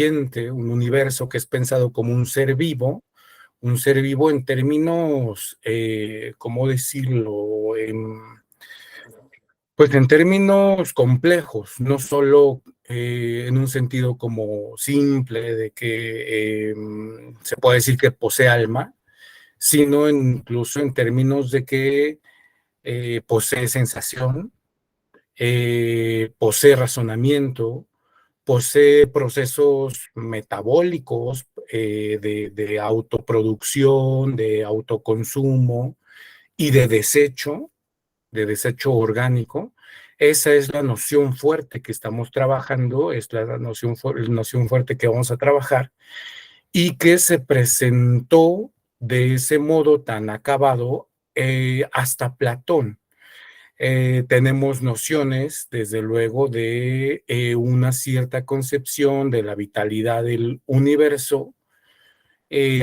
un universo que es pensado como un ser vivo en términos, ¿cómo decirlo? Pues en términos complejos, no solo en un sentido como simple de que se puede decir que posee alma, sino incluso en términos de que posee sensación, posee razonamiento, posee procesos metabólicos de autoproducción, de autoconsumo y de desecho orgánico. Esa es la noción fuerte que estamos trabajando, es la noción fuerte que vamos a trabajar y que se presentó de ese modo tan acabado hasta Platón. Tenemos nociones, desde luego, de una cierta concepción de la vitalidad del universo,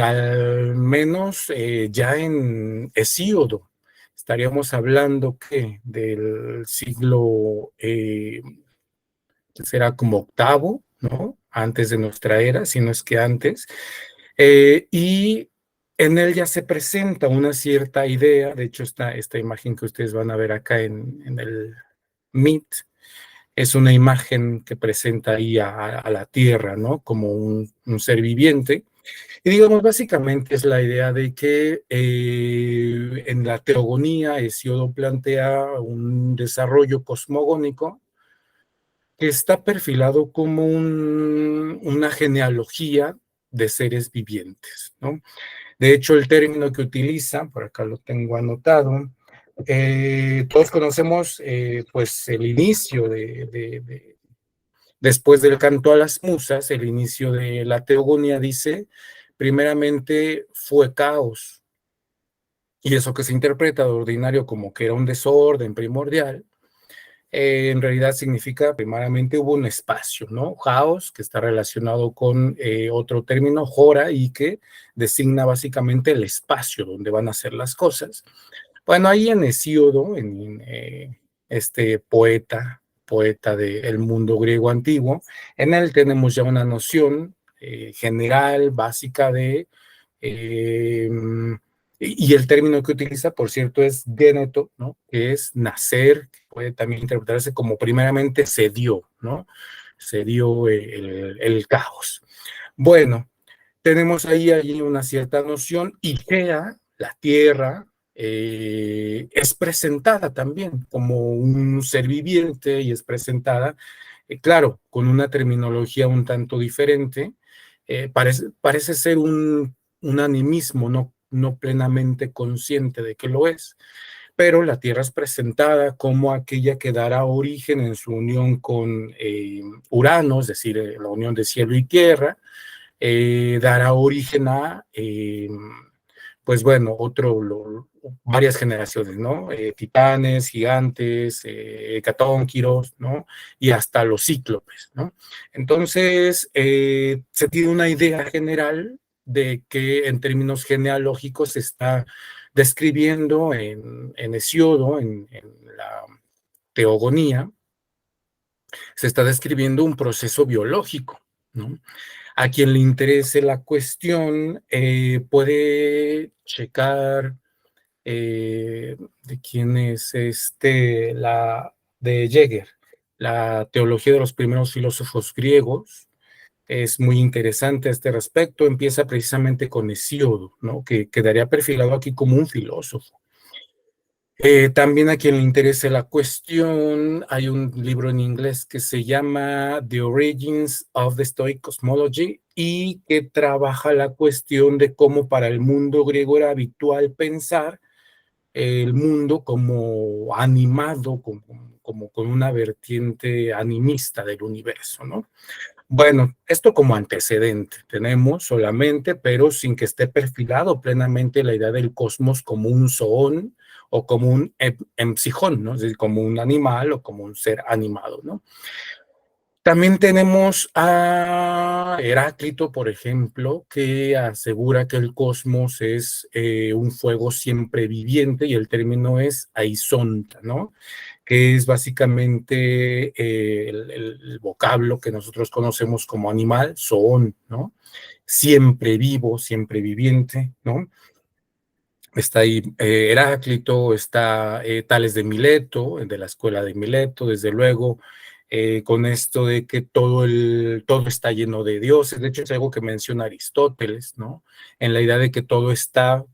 al menos ya en Hesíodo. Estaríamos hablando que del siglo, será como octavo, ¿no? Antes de nuestra era, si no es que antes. Y en él ya se presenta una cierta idea, de hecho esta imagen que ustedes van a ver acá en el Meet, es una imagen que presenta ahí a la Tierra, ¿no? Como un ser viviente. Y digamos, básicamente es la idea de que en la teogonía Hesíodo plantea un desarrollo cosmogónico que está perfilado como una genealogía de seres vivientes, ¿no? De hecho, el término que utiliza, por acá lo tengo anotado, todos conocemos pues el inicio después del canto a las musas, el inicio de la teogonía dice, primeramente fue caos, y eso que se interpreta de ordinario como que era un desorden primordial, en realidad significa primeramente hubo un espacio, ¿no? Caos, que está relacionado con otro término, hora, y que designa básicamente el espacio donde van a ser las cosas. Bueno, ahí en Hesíodo, este poeta del mundo griego antiguo, en él tenemos ya una noción general, básica de y el término que utiliza, por cierto, es géneto, ¿no? Que es nacer, que puede también interpretarse como primeramente se dio, ¿no? Se dio el caos. Bueno, tenemos ahí una cierta noción y Gea, la tierra, es presentada también como un ser viviente y es presentada, claro, con una terminología un tanto diferente. Parece ser un animismo no plenamente consciente de que lo es, pero la Tierra es presentada como aquella que dará origen en su unión con Urano, es decir, la unión de cielo y tierra, dará origen a, pues bueno, varias generaciones, ¿no? Titanes, gigantes, hecatónquiros, ¿no? Y hasta los cíclopes, ¿no? Entonces, se tiene una idea general de que en términos genealógicos se está describiendo en Hesíodo, en la teogonía, se está describiendo un proceso biológico, ¿no? A quien le interese la cuestión puede checar de quién es de Jäger, la teología de los primeros filósofos griegos. Es muy interesante a este respecto. Empieza precisamente con Hesíodo, ¿no? Que quedaría perfilado aquí como un filósofo. También a quien le interese la cuestión, hay un libro en inglés que se llama The Origins of the Stoic Cosmology y que trabaja la cuestión de cómo para el mundo griego era habitual pensar el mundo como animado, como con una vertiente animista del universo, ¿no? Bueno, esto como antecedente tenemos solamente, pero sin que esté perfilado plenamente la idea del cosmos como un zoón o como un empsijón, ¿no? Es decir, como un animal o como un ser animado, ¿no? También tenemos a Heráclito, por ejemplo, que asegura que el cosmos es un fuego siempre viviente y el término es aizonta, ¿no? Que es básicamente el vocablo que nosotros conocemos como animal, zoon, ¿no? Siempre vivo, siempre viviente, ¿no? Está ahí Heráclito, está Tales de Mileto, de la escuela de Mileto, desde luego, con esto de que todo está lleno de dioses. De hecho, es algo que menciona Aristóteles, ¿no? En la idea de que todo está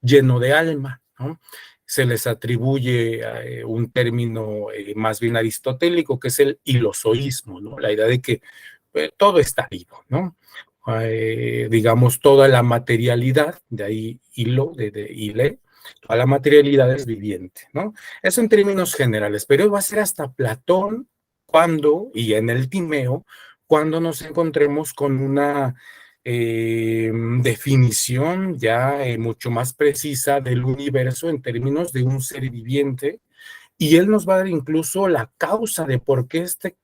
lleno de alma, ¿no? Se les atribuye un término más bien aristotélico, que es el hilozoísmo, ¿no? La idea de que todo está vivo, ¿no? Digamos, toda la materialidad, de ahí hilo, de hile, toda la materialidad es viviente, ¿no? Eso en términos generales, pero va a ser hasta Platón cuando, y en el Timeo, cuando nos encontremos con una definición ya mucho más precisa del universo en términos de un ser viviente, y él nos va a dar incluso la causa de por qué este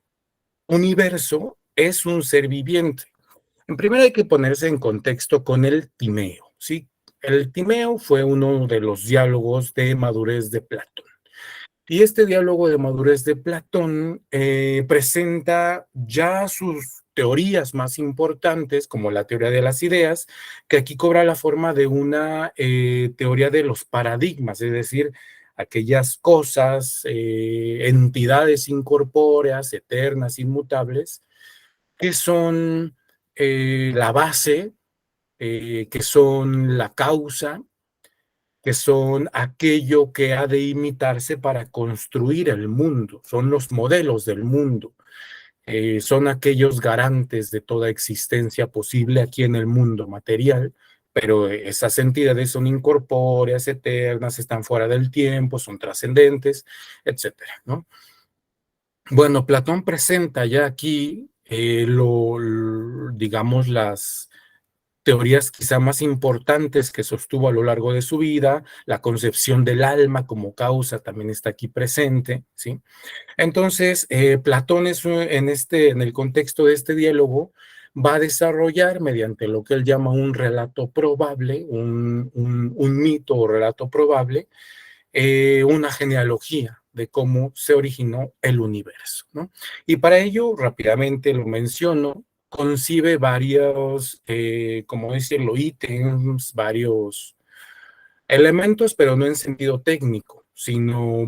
universo es un ser viviente. En primer hay que ponerse en contexto con el Timeo, ¿sí? El Timeo fue uno de los diálogos de madurez de Platón. Y este diálogo de madurez de Platón presenta ya sus teorías más importantes, como la teoría de las ideas, que aquí cobra la forma de una teoría de los paradigmas, es decir, aquellas cosas, entidades incorpóreas, eternas, inmutables, que son la base, que son la causa, que son aquello que ha de imitarse para construir el mundo, son los modelos del mundo, son aquellos garantes de toda existencia posible aquí en el mundo material, pero esas entidades son incorpóreas, eternas, están fuera del tiempo, son trascendentes, etcétera, ¿no? Bueno, Platón presenta ya aquí, digamos, las teorías quizá más importantes que sostuvo a lo largo de su vida, la concepción del alma como causa también está aquí presente, ¿sí? Entonces, Platón en el contexto de este diálogo, va a desarrollar mediante lo que él llama un relato probable, un mito o relato probable, una genealogía de cómo se originó el universo, ¿no? Y para ello, rápidamente lo menciono, concibe varios, como decirlo, ítems, varios elementos, pero no en sentido técnico, sino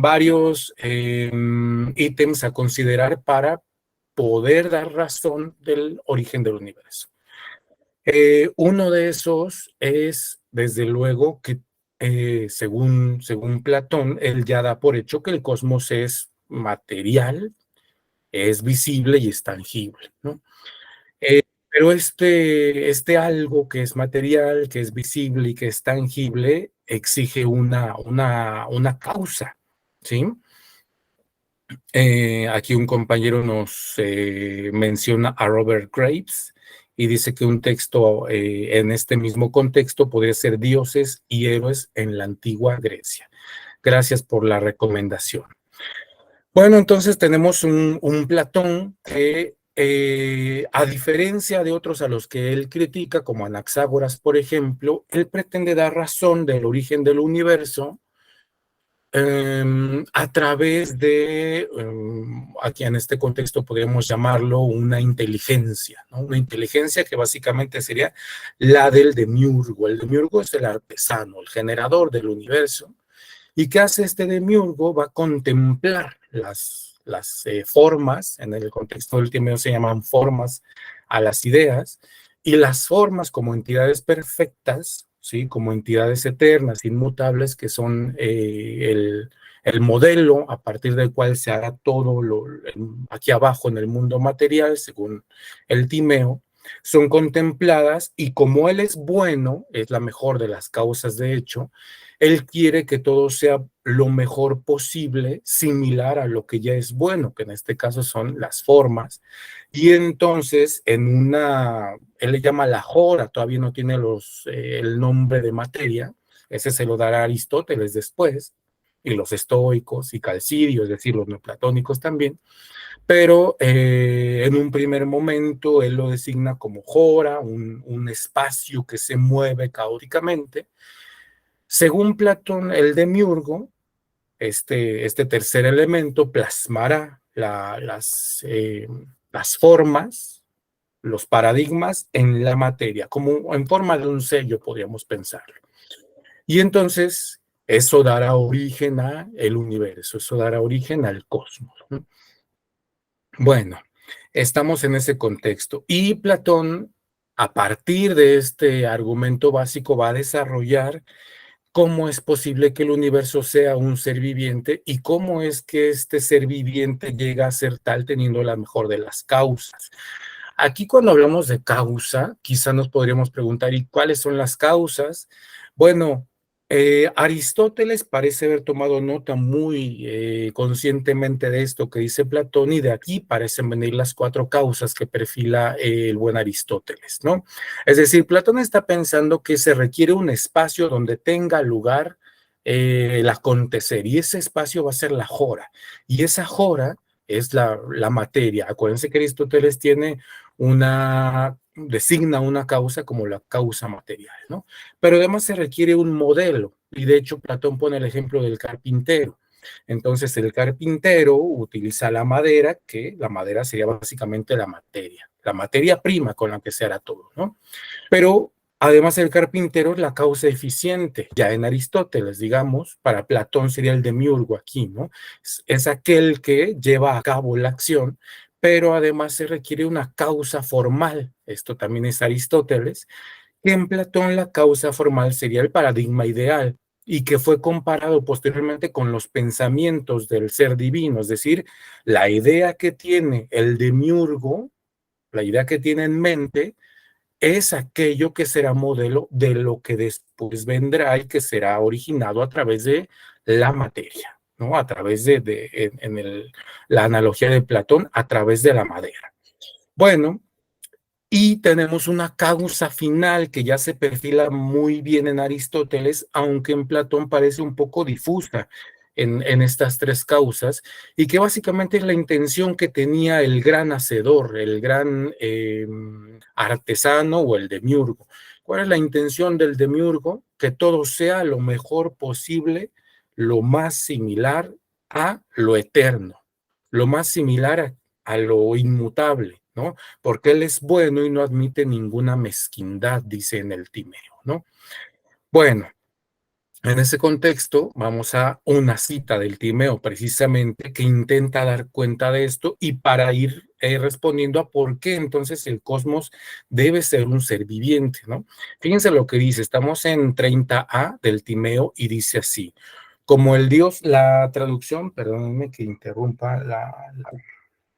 varios ítems a considerar para poder dar razón del origen del universo. Uno de esos es, desde luego, que según Platón, él ya da por hecho que el cosmos es material, es visible y es tangible, ¿no? Eh, pero este algo que es material, que es visible y que es tangible, exige una causa, ¿sí? Aquí un compañero nos menciona a Robert Graves y dice que un texto en este mismo contexto podría ser dioses y héroes en la antigua Grecia. Gracias por la recomendación. Bueno, entonces tenemos un Platón que, a diferencia de otros a los que él critica, como Anaxágoras, por ejemplo, él pretende dar razón del origen del universo a través de, aquí en este contexto podríamos llamarlo una inteligencia, ¿no? Una inteligencia que básicamente sería la del demiurgo. El demiurgo es el artesano, el generador del universo. ¿Y qué hace este demiurgo? Va a contemplar las formas, en el contexto del Timeo se llaman formas a las ideas, y las formas como entidades perfectas, ¿sí? Como entidades eternas, inmutables, que son el modelo a partir del cual se hará todo aquí abajo en el mundo material, según el Timeo, son contempladas y como él es bueno, es la mejor de las causas de hecho, él quiere que todo sea lo mejor posible, similar a lo que ya es bueno, que en este caso son las formas. Y entonces, él le llama la hora, todavía no tiene el nombre de materia, ese se lo dará Aristóteles después, y los estoicos y Calcidio, es decir, los neoplatónicos también, pero en un primer momento él lo designa como hora, un espacio que se mueve caóticamente. Según Platón, el demiurgo, este tercer elemento, plasmará las formas, los paradigmas en la materia, como en forma de un sello, podríamos pensarlo. Y entonces eso dará origen al universo, eso dará origen al cosmos, ¿no? Bueno, estamos en ese contexto. Y Platón, a partir de este argumento básico, va a desarrollar cómo es posible que el universo sea un ser viviente y cómo es que este ser viviente llega a ser tal teniendo la mejor de las causas. Aquí cuando hablamos de causa, quizá nos podríamos preguntar, ¿y cuáles son las causas? Bueno, Aristóteles parece haber tomado nota muy conscientemente de esto que dice Platón, y de aquí parecen venir las cuatro causas que perfila el buen Aristóteles, ¿no? Es decir, Platón está pensando que se requiere un espacio donde tenga lugar el acontecer, y ese espacio va a ser la jora, y esa jora es la materia. Acuérdense que Aristóteles designa una causa como la causa material, ¿no? Pero además se requiere un modelo, y de hecho Platón pone el ejemplo del carpintero. Entonces el carpintero utiliza la madera, que la madera sería básicamente la materia prima con la que se hará todo, ¿no? Pero además el carpintero es la causa eficiente, ya en Aristóteles, digamos, para Platón sería el demiurgo aquí, ¿no? Es aquel que lleva a cabo la acción, pero además se requiere una causa formal, esto también es Aristóteles, que en Platón la causa formal sería el paradigma ideal y que fue comparado posteriormente con los pensamientos del ser divino, es decir, la idea que tiene el demiurgo, la idea que tiene en mente, es aquello que será modelo de lo que después vendrá y que será originado a través de la materia, ¿no? A través la analogía de Platón, a través de la madera. Bueno, y tenemos una causa final que ya se perfila muy bien en Aristóteles, aunque en Platón parece un poco difusa en estas tres causas, y que básicamente es la intención que tenía el gran hacedor, el gran artesano o el demiurgo. ¿Cuál es la intención del demiurgo? Que todo sea lo mejor posible, lo más similar a lo eterno, lo más similar a lo inmutable, ¿no? Porque él es bueno y no admite ninguna mezquindad, dice en el Timeo, ¿no? Bueno, en ese contexto vamos a una cita del Timeo precisamente que intenta dar cuenta de esto y para ir respondiendo a por qué entonces el cosmos debe ser un ser viviente, ¿no? Fíjense lo que dice, estamos en 30a del Timeo y dice así, como el Dios, la traducción, perdónenme que interrumpa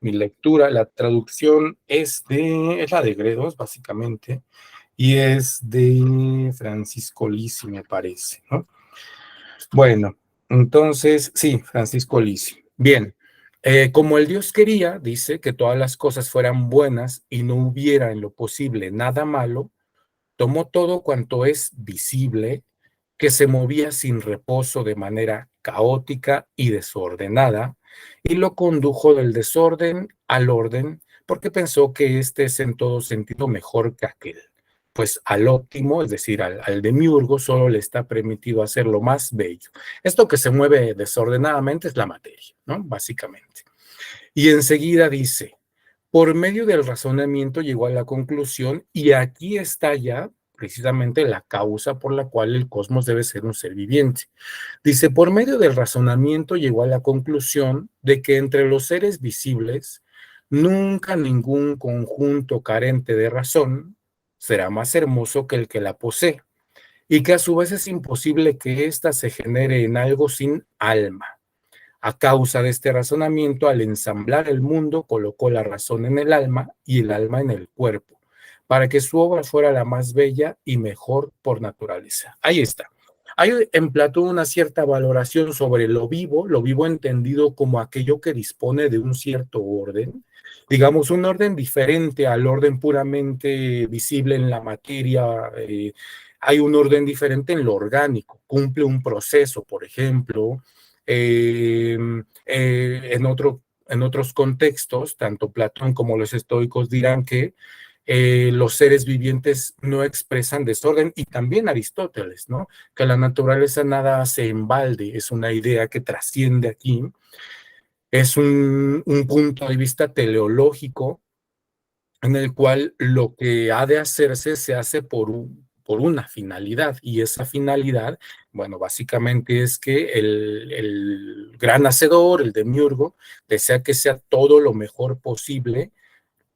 mi lectura, la traducción es la de Gredos, básicamente, y es de Francisco Lisi, me parece, ¿no? Bueno, entonces, sí, Francisco Lisi. Bien, como el Dios quería, dice, que todas las cosas fueran buenas y no hubiera en lo posible nada malo, tomó todo cuanto es visible, que se movía sin reposo de manera caótica y desordenada, y lo condujo del desorden al orden, porque pensó que este es en todo sentido mejor que aquel. Pues al óptimo, es decir, al demiurgo, solo le está permitido hacer lo más bello. Esto que se mueve desordenadamente es la materia, ¿no? Básicamente. Y enseguida dice, por medio del razonamiento llegó a la conclusión, y aquí está ya precisamente la causa por la cual el cosmos debe ser un ser viviente. Dice, por medio del razonamiento llegó a la conclusión de que entre los seres visibles, nunca ningún conjunto carente de razón será más hermoso que el que la posee, y que a su vez es imposible que ésta se genere en algo sin alma. A causa de este razonamiento, al ensamblar el mundo, colocó la razón en el alma y el alma en el cuerpo, para que su obra fuera la más bella y mejor por naturaleza. Ahí está. Hay en Platón una cierta valoración sobre lo vivo entendido como aquello que dispone de un cierto orden, digamos, un orden diferente al orden puramente visible en la materia. Hay un orden diferente en lo orgánico, cumple un proceso, por ejemplo, En otros contextos, tanto Platón como los estoicos dirán que los seres vivientes no expresan desorden, y también Aristóteles, ¿no? Que la naturaleza nada hace en balde, es una idea que trasciende aquí, es un punto de vista teleológico en el cual lo que ha de hacerse se hace por una finalidad, y esa finalidad, bueno, básicamente es que el gran hacedor, el demiurgo, desea que sea todo lo mejor posible,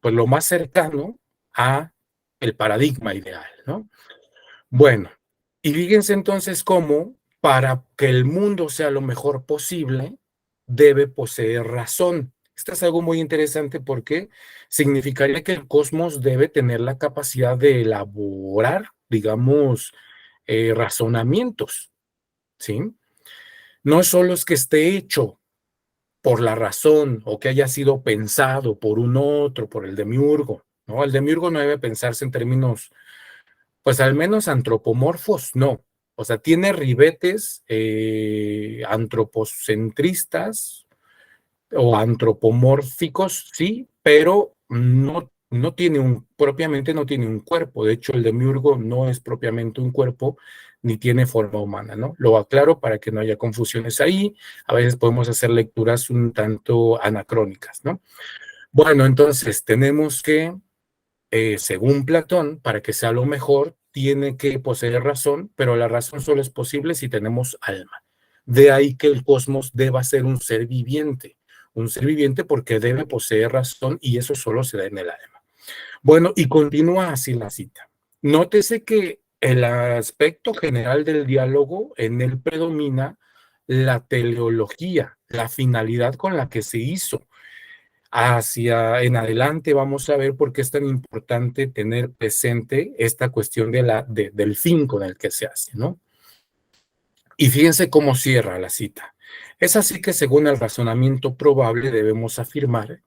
pues lo más cercano a el paradigma ideal, ¿no? Bueno, y fíjense entonces cómo para que el mundo sea lo mejor posible, debe poseer razón. Esto es algo muy interesante porque significaría que el cosmos debe tener la capacidad de elaborar, digamos, razonamientos, ¿sí? No solo es que esté hecho por la razón o que haya sido pensado por un otro, por el demiurgo, ¿no? El demiurgo no debe pensarse en términos, pues al menos antropomorfos, no. O sea, tiene ribetes antropocentristas o antropomórficos, sí, pero no tiene propiamente no tiene un cuerpo. De hecho, el demiurgo no es propiamente un cuerpo ni tiene forma humana, ¿no? Lo aclaro para que no haya confusiones ahí. A veces podemos hacer lecturas un tanto anacrónicas, ¿no? Bueno, entonces tenemos que según Platón, para que sea lo mejor, tiene que poseer razón, pero la razón solo es posible si tenemos alma. De ahí que el cosmos deba ser un ser viviente porque debe poseer razón, y eso solo se da en el alma. Bueno, y continúa así la cita. Nótese que el aspecto general del diálogo en él predomina la teleología, la finalidad con la que se hizo. Hacia en adelante vamos a ver por qué es tan importante tener presente esta cuestión del fin con el que se hace, ¿no? Y fíjense cómo cierra la cita. Es así que según el razonamiento probable debemos afirmar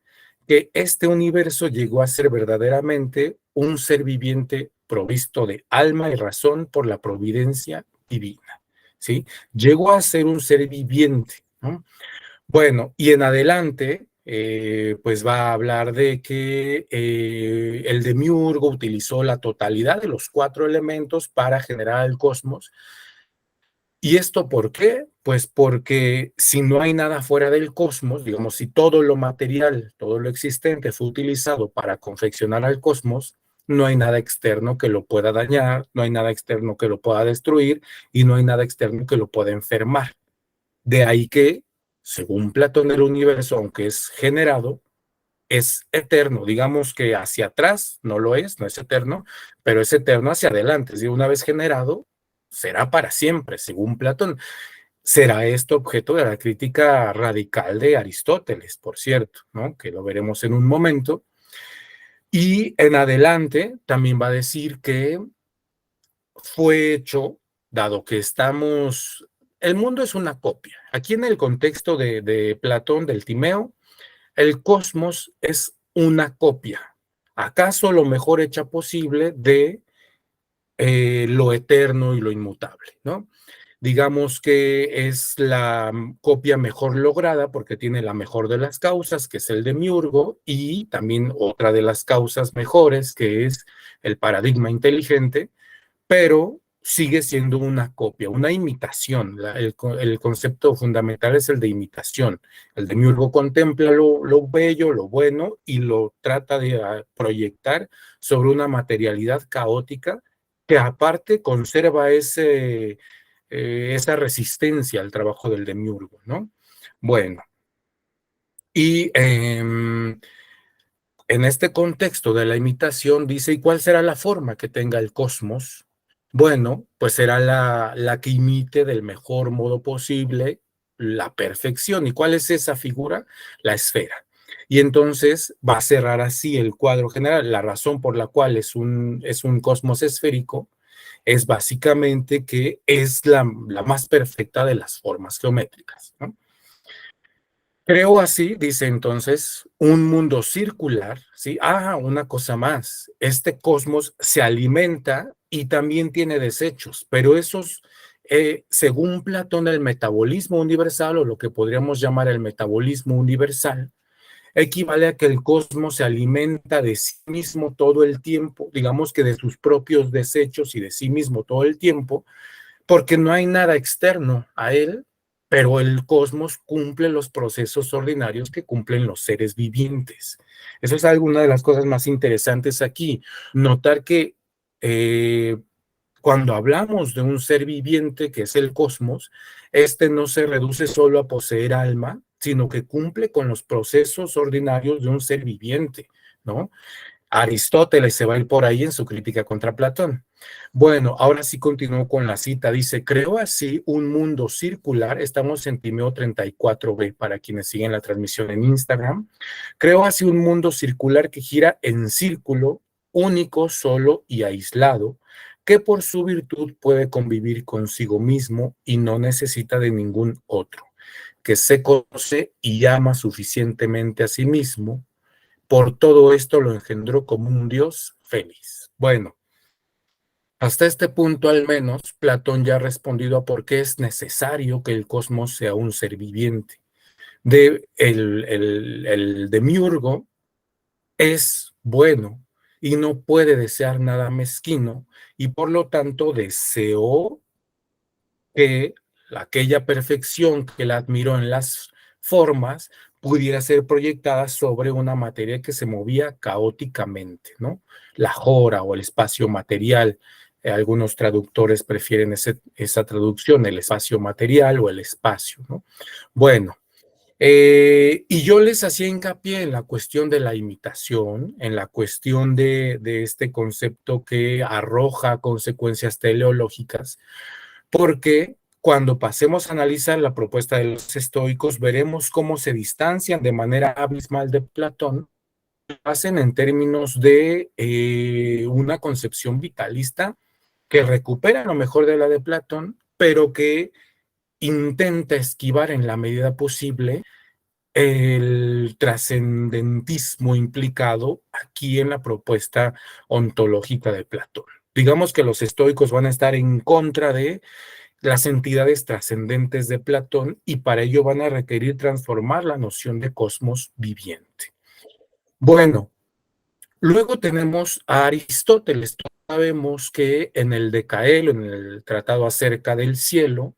que este universo llegó a ser verdaderamente un ser viviente provisto de alma y razón por la providencia divina, ¿sí? Llegó a ser un ser viviente, ¿no? Bueno, y en adelante, pues va a hablar de que el demiurgo utilizó la totalidad de los 4 elementos para generar el cosmos. ¿Y esto por qué? Pues porque si no hay nada fuera del cosmos, digamos, si todo lo material, todo lo existente fue utilizado para confeccionar al cosmos, no hay nada externo que lo pueda dañar, no hay nada externo que lo pueda destruir, y no hay nada externo que lo pueda enfermar. De ahí que, según Platón, el universo, aunque es generado, es eterno. Digamos que hacia atrás no lo es, no es eterno, pero es eterno hacia adelante. Es decir, una vez generado, será para siempre, según Platón. Será esto objeto de la crítica radical de Aristóteles, por cierto, ¿no? Que lo veremos en un momento. Y en adelante también va a decir que fue hecho, dado que el mundo es una copia. Aquí en el contexto de Platón, del Timeo, el cosmos es una copia, acaso lo mejor hecha posible de lo eterno y lo inmutable, ¿no? Digamos que es la copia mejor lograda porque tiene la mejor de las causas, que es el demiurgo, y también otra de las causas mejores, que es el paradigma inteligente, pero sigue siendo una copia, una imitación. El concepto fundamental es el de imitación. El demiurgo contempla lo bello, lo bueno, y lo trata de proyectar sobre una materialidad caótica que aparte conserva esa resistencia al trabajo del demiurgo, ¿no? Bueno, y en este contexto de la imitación dice, ¿y cuál será la forma que tenga el cosmos? Bueno, pues será la que imite del mejor modo posible la perfección. ¿Y cuál es esa figura? La esfera. Y entonces va a cerrar así el cuadro general. La razón por la cual es un cosmos esférico es básicamente que es la más perfecta de las formas geométricas, ¿no? Creo así, dice entonces, un mundo circular, ¿sí? Ah, una cosa más, este cosmos se alimenta y también tiene desechos, pero Según Platón, el metabolismo universal, o lo que podríamos llamar el metabolismo universal, equivale a que el cosmos se alimenta de sí mismo todo el tiempo, digamos que de sus propios desechos y de sí mismo todo el tiempo, porque no hay nada externo a él, pero el cosmos cumple los procesos ordinarios que cumplen los seres vivientes. Eso es alguna de las cosas más interesantes aquí, notar que eh, cuando hablamos de un ser viviente que es el cosmos, este no se reduce solo a poseer alma, sino que cumple con los procesos ordinarios de un ser viviente, ¿no? Aristóteles se va a ir por ahí en su crítica contra Platón. Bueno, ahora sí continúo con la cita. Dice, creó así un mundo circular. Estamos en Timeo 34b para quienes siguen la transmisión en Instagram. Creó así un mundo circular que gira en círculo, único, solo y aislado, que por su virtud puede convivir consigo mismo y no necesita de ningún otro, que se conoce y ama suficientemente a sí mismo. Por todo esto lo engendró como un Dios feliz. Bueno, hasta este punto al menos, Platón ya ha respondido a por qué es necesario que el cosmos sea un ser viviente. El demiurgo es bueno y no puede desear nada mezquino, y por lo tanto deseó que aquella perfección que él admiró en las formas pudiera ser proyectada sobre una materia que se movía caóticamente, ¿no? La jora o el espacio material. Algunos traductores prefieren esa traducción, el espacio material o el espacio, ¿no? Bueno, y yo les hacía hincapié en la cuestión de la imitación, en la cuestión de este concepto que arroja consecuencias teleológicas, porque cuando pasemos a analizar la propuesta de los estoicos, veremos cómo se distancian de manera abismal de Platón, lo hacen en términos de una concepción vitalista que recupera lo mejor de la de Platón, pero que intenta esquivar en la medida posible el trascendentismo implicado aquí en la propuesta ontológica de Platón. Digamos que los estoicos van a estar en contra de las entidades trascendentes de Platón y para ello van a requerir transformar la noción de cosmos viviente. Bueno, luego tenemos a Aristóteles. Sabemos que en el Decaelo, en el tratado acerca del cielo,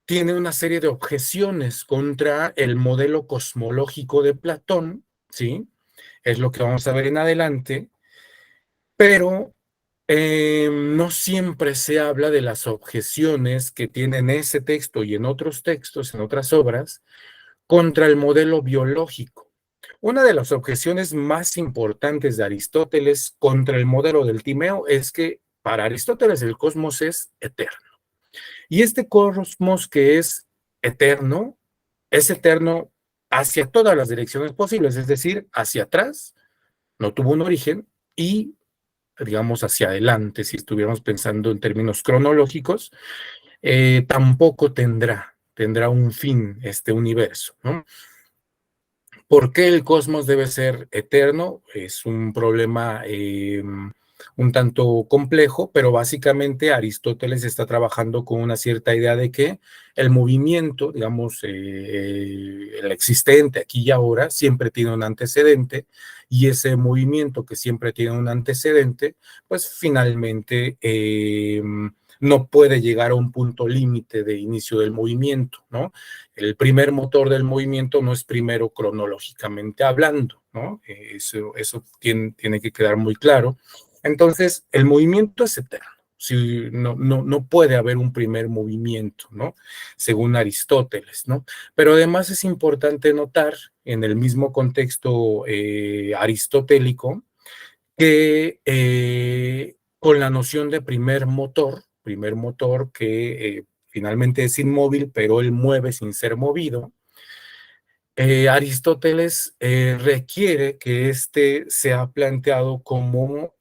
tiene una serie de objeciones contra el modelo cosmológico de Platón, ¿sí? Es lo que vamos a ver en adelante, pero no siempre se habla de las objeciones que tienen ese texto y en otros textos, en otras obras, contra el modelo biológico. Una de las objeciones más importantes de Aristóteles contra el modelo del Timeo es que para Aristóteles el cosmos es eterno. Y este cosmos que es eterno hacia todas las direcciones posibles, es decir, hacia atrás, no tuvo un origen, y digamos hacia adelante, si estuviéramos pensando en términos cronológicos, tampoco tendrá un fin este universo, ¿no? ¿Por qué el cosmos debe ser eterno? Es un problema un tanto complejo, pero básicamente Aristóteles está trabajando con una cierta idea de que el movimiento, digamos, el existente aquí y ahora, siempre tiene un antecedente, y ese movimiento que siempre tiene un antecedente, pues finalmente no puede llegar a un punto límite de inicio del movimiento, ¿no? El primer motor del movimiento no es primero cronológicamente hablando, ¿no? Eso tiene que quedar muy claro. Entonces, el movimiento es eterno. Si no puede haber un primer movimiento, ¿no? Según Aristóteles, ¿no? Pero además es importante notar, en el mismo contexto aristotélico, que con la noción de primer motor que finalmente es inmóvil, pero él mueve sin ser movido, Aristóteles requiere que éste sea planteado como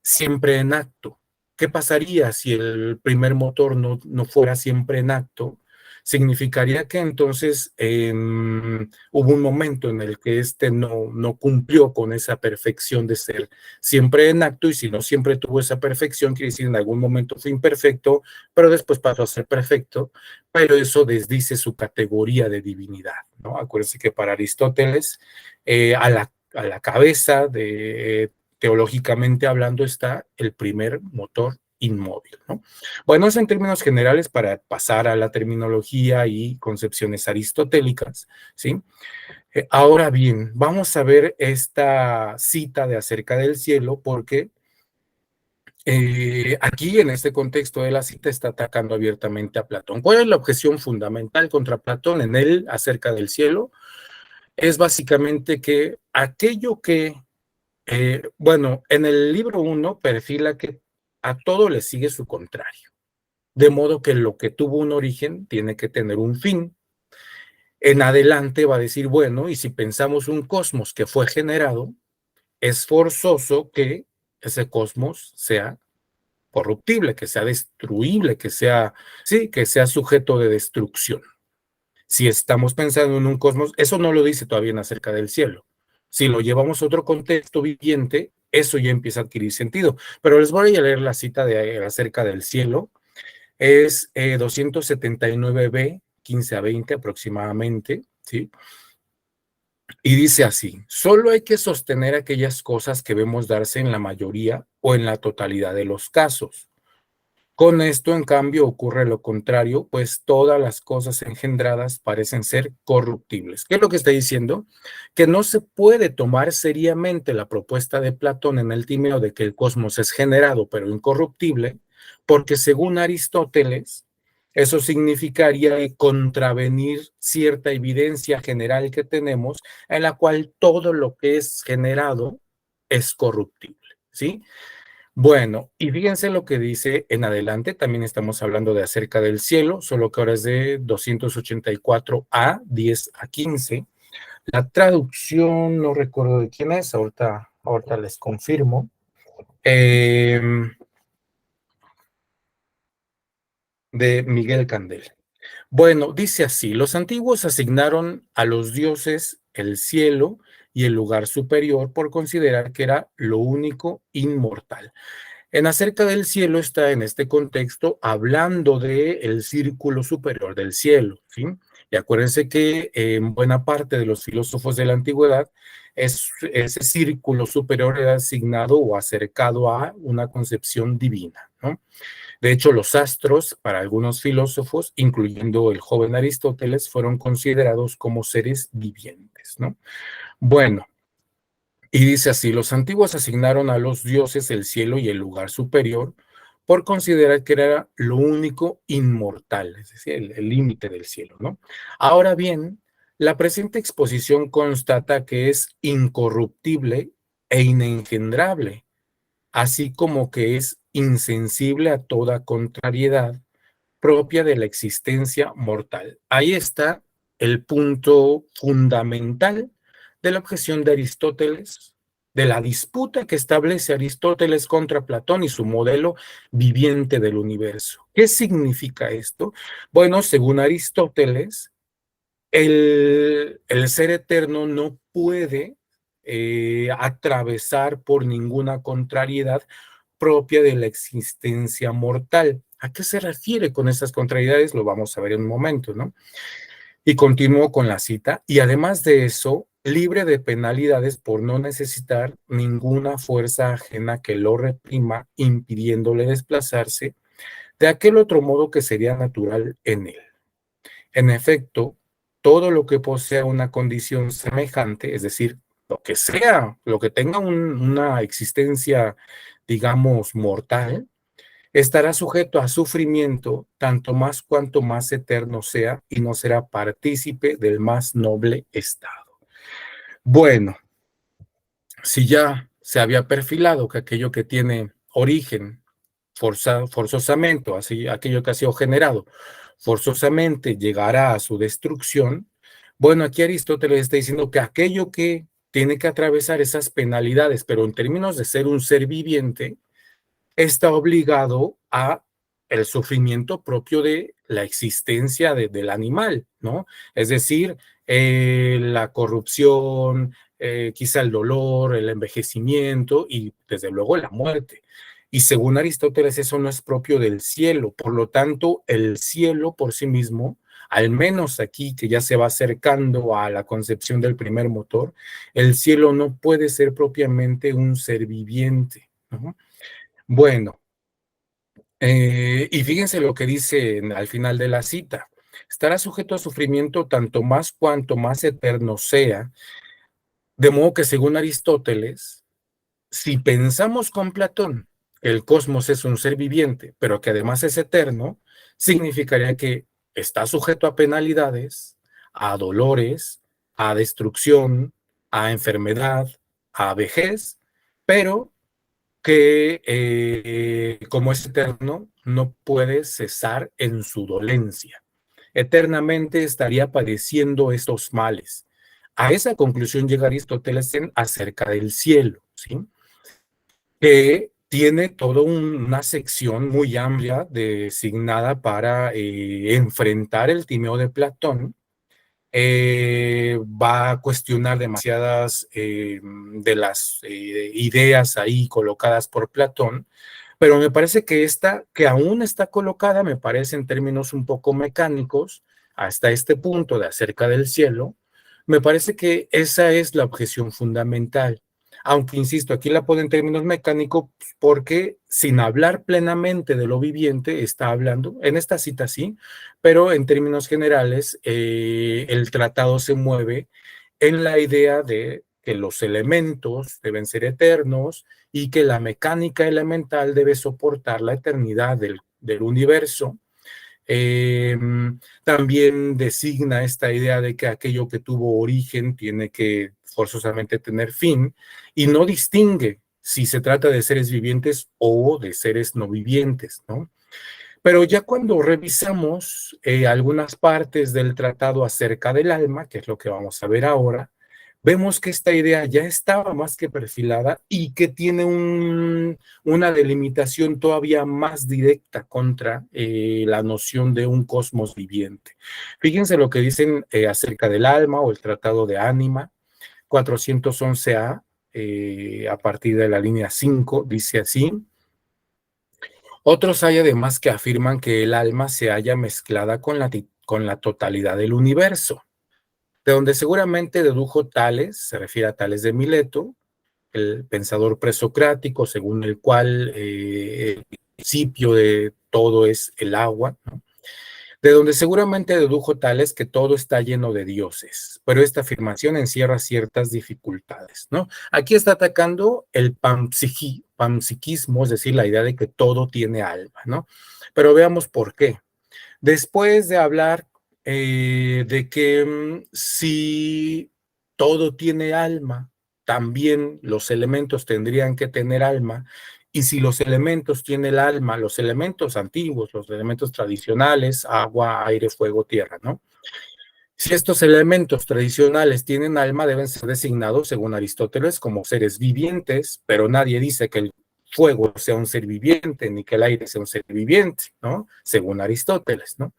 siempre en acto. ¿Qué pasaría si el primer motor no fuera siempre en acto, significaría que entonces hubo un momento en el que no cumplió con esa perfección de ser siempre en acto, y si no siempre tuvo esa perfección, quiere decir en algún momento fue imperfecto, pero después pasó a ser perfecto, pero eso desdice su categoría de divinidad, ¿no? Acuérdense que para Aristóteles, a la cabeza teológicamente hablando, está el primer motor inmóvil, ¿no? Bueno, eso en términos generales para pasar a la terminología y concepciones aristotélicas, ¿sí? Ahora bien, vamos a ver esta cita de acerca del cielo porque aquí en este contexto de la cita está atacando abiertamente a Platón. ¿Cuál es la objeción fundamental contra Platón en él acerca del cielo? Es básicamente que aquello que, bueno, en el libro 1 perfila que a todo le sigue su contrario. De modo que lo que tuvo un origen tiene que tener un fin. En adelante va a decir, bueno, y si pensamos un cosmos que fue generado, es forzoso que ese cosmos sea corruptible, que sea destruible, que sea, sí, que sea sujeto de destrucción. Si estamos pensando en un cosmos, eso no lo dice todavía en acerca del cielo. Si lo llevamos a otro contexto viviente, eso ya empieza a adquirir sentido. Pero les voy a leer la cita acerca del cielo. Es 279b, 15 a 20 aproximadamente, ¿sí? Y dice así: solo hay que sostener aquellas cosas que vemos darse en la mayoría o en la totalidad de los casos. Con esto, en cambio, ocurre lo contrario, pues todas las cosas engendradas parecen ser corruptibles. ¿Qué es lo que está diciendo? Que no se puede tomar seriamente la propuesta de Platón en el Timeo de que el cosmos es generado pero incorruptible, porque según Aristóteles, eso significaría contravenir cierta evidencia general que tenemos en la cual todo lo que es generado es corruptible, ¿sí? Bueno, y fíjense lo que dice en adelante, también estamos hablando de acerca del cielo, solo que ahora es de 284a, 10 a 15. La traducción, no recuerdo de quién es, ahorita les confirmo. De Miguel Candel. Bueno, dice así: los antiguos asignaron a los dioses el cielo y el lugar superior por considerar que era lo único inmortal. En acerca del cielo está en este contexto hablando del círculo superior del cielo, ¿sí? Y acuérdense que en buena parte de los filósofos de la antigüedad ese círculo superior era asignado o acercado a una concepción divina, ¿no? De hecho, los astros, para algunos filósofos, incluyendo el joven Aristóteles, fueron considerados como seres vivientes, ¿no? Bueno, y dice así: los antiguos asignaron a los dioses el cielo y el lugar superior por considerar que era lo único inmortal, es decir, el límite del cielo, ¿no? Ahora bien, la presente exposición constata que es incorruptible e inengendrable, así como que es insensible a toda contrariedad propia de la existencia mortal. Ahí está el punto fundamental de la objeción de Aristóteles, de la disputa que establece Aristóteles contra Platón y su modelo viviente del universo. ¿Qué significa esto? Bueno, según Aristóteles, el ser eterno no puede atravesar por ninguna contrariedad propia de la existencia mortal. ¿A qué se refiere con esas contrariedades? Lo vamos a ver en un momento, ¿no? Y continúo con la cita: y además de eso, libre de penalidades por no necesitar ninguna fuerza ajena que lo reprima, impidiéndole desplazarse de aquel otro modo que sería natural en él. En efecto, todo lo que posea una condición semejante, es decir, lo que sea, lo que tenga una existencia, digamos, mortal, estará sujeto a sufrimiento, tanto más cuanto más eterno sea, y no será partícipe del más noble estado. Bueno, si ya se había perfilado que aquello que tiene origen forzosamente, así, aquello que ha sido generado, forzosamente llegará a su destrucción, bueno, aquí Aristóteles está diciendo que aquello que tiene que atravesar esas penalidades, pero en términos de ser un ser viviente, está obligado a el sufrimiento propio de la existencia del animal, ¿no? Es decir, la corrupción, quizá el dolor, el envejecimiento y desde luego la muerte. Y según Aristóteles eso no es propio del cielo, por lo tanto el cielo por sí mismo, al menos aquí que ya se va acercando a la concepción del primer motor, el cielo no puede ser propiamente un ser viviente, ¿no? Bueno, y fíjense lo que dice al final de la cita. Estará sujeto a sufrimiento tanto más cuanto más eterno sea, de modo que según Aristóteles, si pensamos con Platón que el cosmos es un ser viviente, pero que además es eterno, significaría que está sujeto a penalidades, a dolores, a destrucción, a enfermedad, a vejez, pero que como es eterno, no puede cesar en su dolencia. Eternamente estaría padeciendo estos males. A esa conclusión llega Aristóteles en Acerca del cielo, ¿sí? Que tiene toda una sección muy amplia designada para enfrentar el Timeo de Platón, va a cuestionar demasiadas de las ideas ahí colocadas por Platón, pero me parece que esta, que aún está colocada, me parece en términos un poco mecánicos, hasta este punto de acerca del cielo, me parece que esa es la objeción fundamental. Aunque, insisto, aquí la pone en términos mecánicos porque sin hablar plenamente de lo viviente, está hablando, en esta cita sí, pero en términos generales, el tratado se mueve en la idea de que los elementos deben ser eternos y que la mecánica elemental debe soportar la eternidad del universo. Eh, También designa esta idea de que aquello que tuvo origen tiene que forzosamente tener fin y no distingue si se trata de seres vivientes o de seres no vivientes, ¿no? Pero ya cuando revisamos algunas partes del tratado acerca del alma, que es lo que vamos a ver ahora, vemos que esta idea ya estaba más que perfilada y que tiene una delimitación todavía más directa contra la noción de un cosmos viviente. Fíjense lo que dicen acerca del alma o el tratado de ánima, 411A, a partir de la línea 5, dice así: otros hay además que afirman que el alma se halla mezclada con la totalidad del universo, de donde seguramente dedujo Tales, se refiere a Tales de Mileto, el pensador presocrático, según el cual el principio de todo es el agua, ¿no? De donde seguramente dedujo Tales que todo está lleno de dioses, pero esta afirmación encierra ciertas dificultades, ¿no? Aquí está atacando el panpsiquismo, es decir, la idea de que todo tiene alma, ¿no? Pero veamos por qué. Después de hablar de que si todo tiene alma, también los elementos tendrían que tener alma, y si los elementos tienen el alma, los elementos antiguos, los elementos tradicionales, agua, aire, fuego, tierra, ¿no? Si estos elementos tradicionales tienen alma, deben ser designados, según Aristóteles, como seres vivientes, pero nadie dice que el fuego sea un ser viviente, ni que el aire sea un ser viviente, ¿no? Según Aristóteles, ¿no?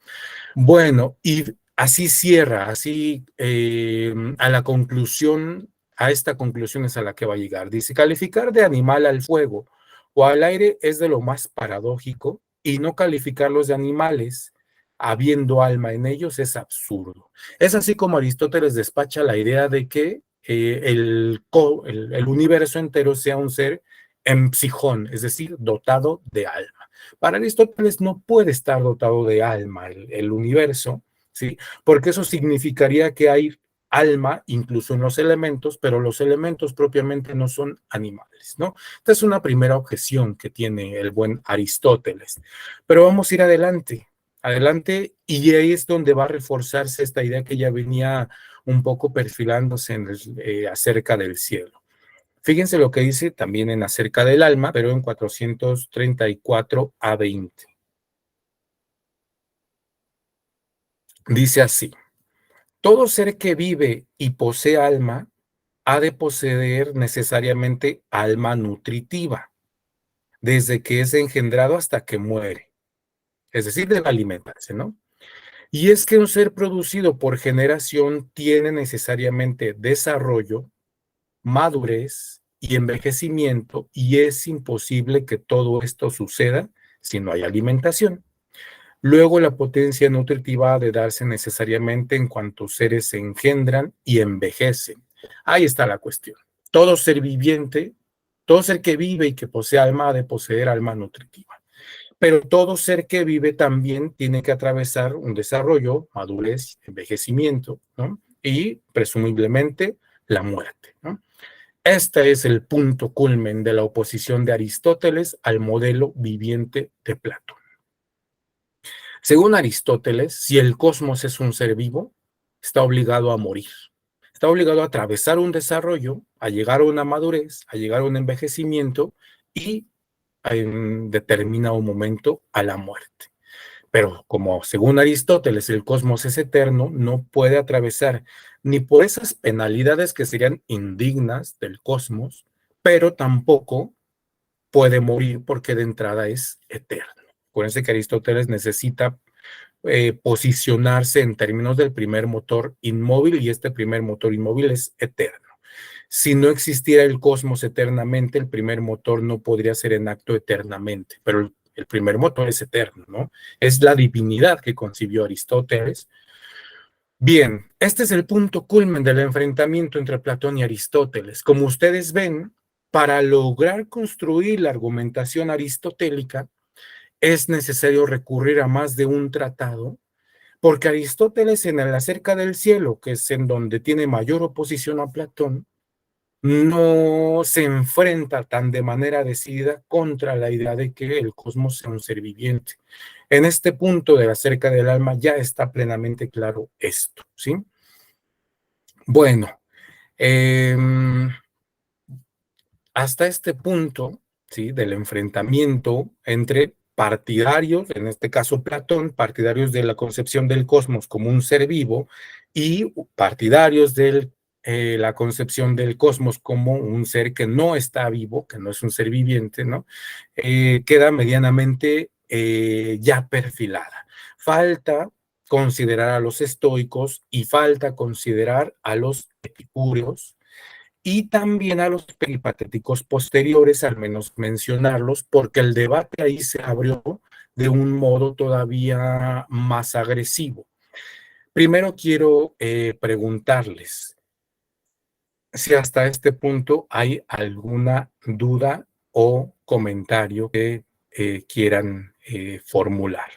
Bueno, y así cierra, así a la conclusión, a esta conclusión es a la que va a llegar. Dice, calificar de animal al fuego o al aire es de lo más paradójico y no calificarlos de animales habiendo alma en ellos es absurdo. Es así como Aristóteles despacha la idea de que el universo entero sea un ser en psijón, es decir, dotado de alma. Para Aristóteles no puede estar dotado de alma el universo, ¿sí? Porque eso significaría que hay alma incluso en los elementos, pero los elementos propiamente no son animales, ¿no? Esta es una primera objeción que tiene el buen Aristóteles. Pero vamos a ir adelante, adelante, y ahí es donde va a reforzarse esta idea que ya venía un poco perfilándose acerca del cielo. Fíjense lo que dice también en Acerca del alma, pero en 434 a 20. Dice así: todo ser que vive y posee alma ha de poseer necesariamente alma nutritiva, desde que es engendrado hasta que muere. es decir, debe alimentarse, ¿no? Y es que un ser producido por generación tiene necesariamente desarrollo, madurez y envejecimiento, y es imposible que todo esto suceda si no hay alimentación. Luego, la potencia nutritiva ha de darse necesariamente en cuanto seres se engendran y envejecen. Ahí está la cuestión. Todo ser viviente, todo ser que vive y que posee alma ha de poseer alma nutritiva. Pero todo ser que vive también tiene que atravesar un desarrollo, madurez, envejecimiento, ¿no? Y presumiblemente la muerte, ¿no? Este es el punto culmen de la oposición de Aristóteles al modelo viviente de Platón. Según Aristóteles, si el cosmos es un ser vivo, está obligado a morir. Está obligado a atravesar un desarrollo, a llegar a una madurez, a llegar a un envejecimiento y en determinado momento a la muerte. Pero como según Aristóteles el cosmos es eterno, no puede atravesar ni por esas penalidades que serían indignas del cosmos, pero tampoco puede morir porque de entrada es eterno. Acuérdense que Aristóteles necesita posicionarse en términos del primer motor inmóvil, y este primer motor inmóvil es eterno. Si no existiera el cosmos eternamente, el primer motor no podría ser en acto eternamente, pero el primer motor es eterno, ¿no? Es la divinidad que concibió Aristóteles. Bien, este es el punto culmen del enfrentamiento entre Platón y Aristóteles. Como ustedes ven, para lograr construir la argumentación aristotélica, es necesario recurrir a más de un tratado, porque Aristóteles en el Acerca del Cielo, que es en donde tiene mayor oposición a Platón, no se enfrenta tan de manera decidida contra la idea de que el cosmos sea un ser viviente. En este punto de Acerca del Alma ya está plenamente claro esto, ¿sí? Bueno, eh, hasta este punto, ¿sí?, del enfrentamiento entre partidarios, en este caso Platón, partidarios de la concepción del cosmos como un ser vivo, y partidarios de la concepción del cosmos como un ser que no está vivo, que no es un ser viviente, ¿no? Queda medianamente ya perfilada. Falta considerar a los estoicos y falta considerar a los epicúreos, y también a los peripatéticos posteriores, al menos mencionarlos, porque el debate ahí se abrió de un modo todavía más agresivo. Primero quiero preguntarles si hasta este punto hay alguna duda o comentario que quieran formular.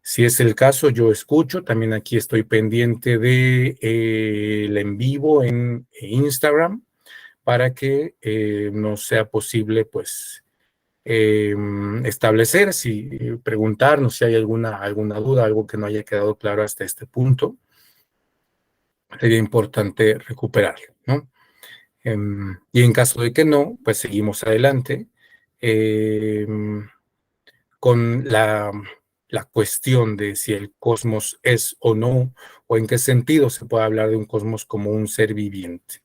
Si es el caso, yo escucho. También aquí estoy pendiente de el en vivo en Instagram, para que nos sea posible, pues, establecer, preguntarnos si hay alguna duda, algo que no haya quedado claro hasta este punto. Sería importante recuperarlo, ¿no? Y en caso de que no, pues seguimos adelante con la cuestión de si el cosmos es o no, o en qué sentido se puede hablar de un cosmos como un ser viviente.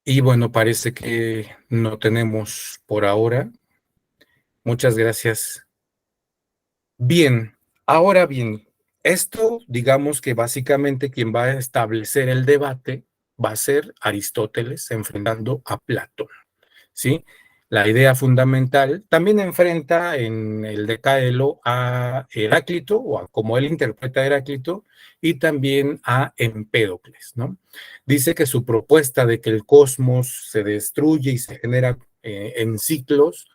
Y bueno, parece que no tenemos por ahora. Muchas gracias. Bien, ahora bien, esto, digamos que básicamente quien va a establecer el debate va a ser Aristóteles enfrentando a Platón, ¿sí? La idea fundamental también enfrenta en el Decaelo a Heráclito, o a como él interpreta a Heráclito, y también a Empédocles, ¿no? Dice que su propuesta de que el cosmos se destruye y se genera en ciclos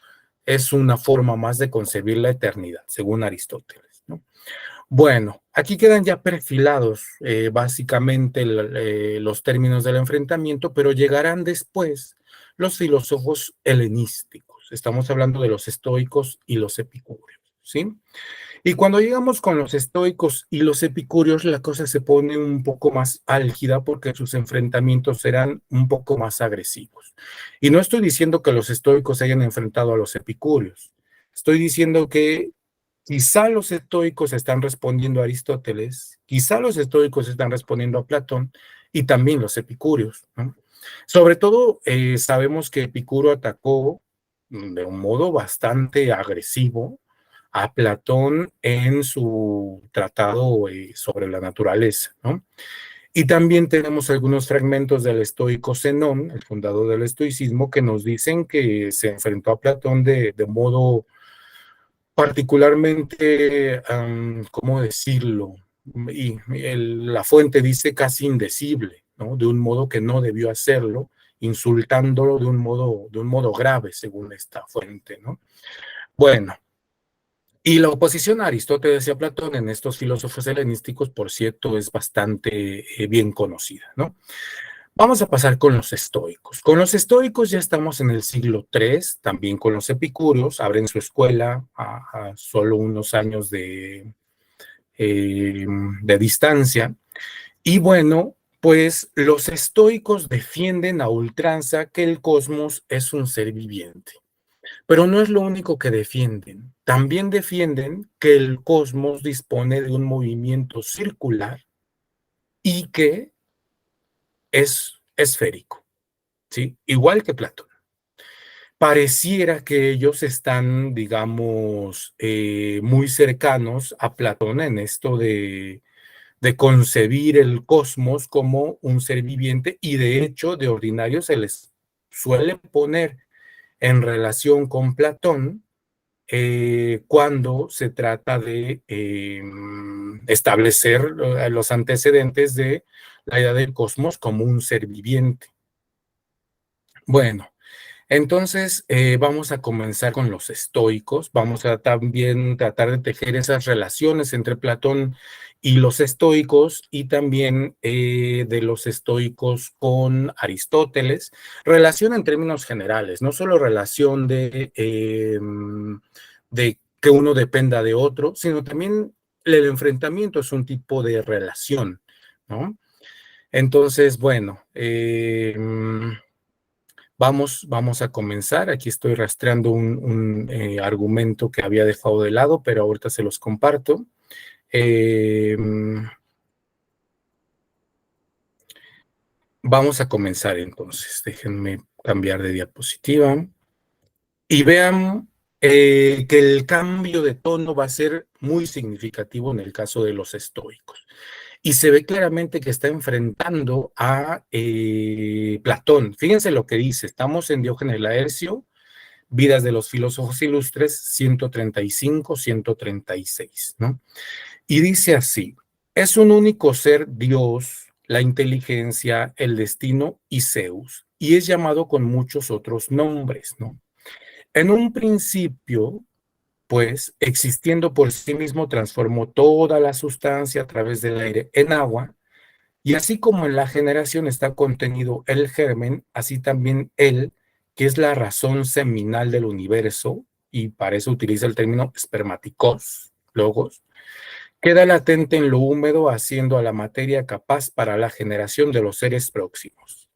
es una forma más de concebir la eternidad, según Aristóteles, ¿no? Bueno, aquí quedan ya perfilados básicamente los términos del enfrentamiento, pero llegarán después los filósofos helenísticos. Estamos hablando de los estoicos y los epicúreos, ¿sí? Y cuando llegamos con los estoicos y los epicúreos, la cosa se pone un poco más álgida porque sus enfrentamientos serán un poco más agresivos. Y no estoy diciendo que los estoicos hayan enfrentado a los epicúreos. Estoy diciendo que quizá los estoicos están respondiendo a Aristóteles, quizá los estoicos están respondiendo a Platón, y también los epicúreos, ¿no? Sobre todo, sabemos que Epicuro atacó de un modo bastante agresivo a Platón en su tratado sobre la naturaleza, ¿no? Y también tenemos algunos fragmentos del estoico Zenón, el fundador del estoicismo, que nos dicen que se enfrentó a Platón de modo particularmente, ¿cómo decirlo? Y la fuente dice casi indecible, ¿no? De un modo que no debió hacerlo, insultándolo de un modo grave, según esta fuente, ¿no? Bueno, y la oposición a Aristóteles y a Platón en estos filósofos helenísticos, por cierto, es bastante bien conocida, ¿no? Vamos a pasar con los estoicos. Con los estoicos ya estamos en el siglo III, también con los epicúreos, abren su escuela a solo unos años de distancia. Y bueno, pues los estoicos defienden a ultranza que el cosmos es un ser viviente. Pero no es lo único que defienden. También defienden que el cosmos dispone de un movimiento circular y que es esférico, ¿sí? Igual que Platón. Pareciera que ellos están, digamos, muy cercanos a Platón en esto de concebir el cosmos como un ser viviente y de hecho, de ordinario se les suele poner en relación con Platón cuando se trata de establecer los antecedentes de la idea del cosmos como un ser viviente. Bueno, entonces vamos a comenzar con los estoicos, vamos a también tratar de tejer esas relaciones entre Platón y los estoicos y también de los estoicos con Aristóteles, relación en términos generales, no solo relación de que uno dependa de otro, sino también el enfrentamiento es un tipo de relación, ¿no? Entonces, bueno, vamos a comenzar. Aquí estoy rastreando un argumento que había dejado de lado, pero ahorita se los comparto. Vamos a comenzar entonces. Déjenme cambiar de diapositiva. Y vean que el cambio de tono va a ser muy significativo en el caso de los estoicos. Y se ve claramente que está enfrentando a Platón. Fíjense lo que dice. Estamos en Diógenes Laercio, Vidas de los filósofos ilustres, 135, 136, ¿no? Y dice así, es un único ser Dios, la inteligencia, el destino y Zeus, y es llamado con muchos otros nombres, ¿no? En un principio, pues, existiendo por sí mismo, transformó toda la sustancia a través del aire en agua, y así como en la generación está contenido el germen, así también él, que es la razón seminal del universo, y para eso utiliza el término espermaticos, logos, queda latente en lo húmedo, haciendo a la materia capaz para la generación de los seres próximos.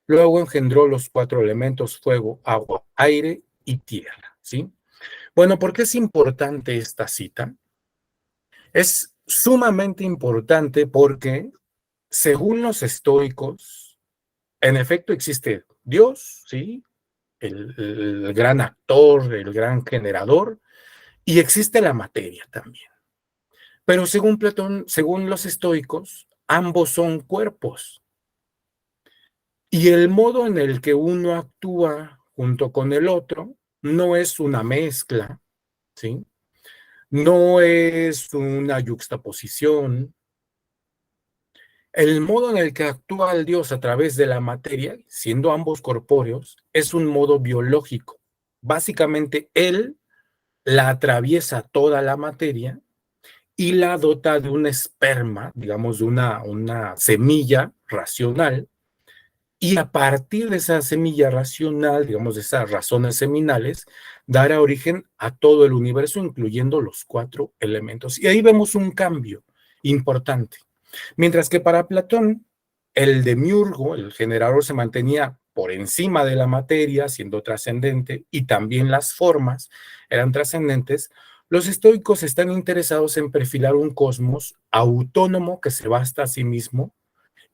Luego engendró los cuatro elementos fuego, agua, aire y tierra, ¿sí? Bueno, ¿por qué es importante esta cita? Es sumamente importante porque, según los estoicos, en efecto existe Dios, ¿sí? El gran actor, el gran generador, y existe la materia también. Pero según Platón, según los estoicos, ambos son cuerpos. Y el modo en el que uno actúa junto con el otro no es una mezcla, ¿sí? No es una yuxtaposición. El modo en el que actúa el Dios a través de la materia, siendo ambos corpóreos, es un modo biológico. Básicamente, Él la atraviesa toda la materia y la dota de un esperma, digamos, de una semilla racional, y a partir de esa semilla racional, digamos, de esas razones seminales, dará origen a todo el universo, incluyendo los cuatro elementos. Y ahí vemos un cambio importante. Mientras que para Platón, el demiurgo, el generador, se mantenía por encima de la materia, siendo trascendente, y también las formas eran trascendentes, los estoicos están interesados en perfilar un cosmos autónomo que se basta a sí mismo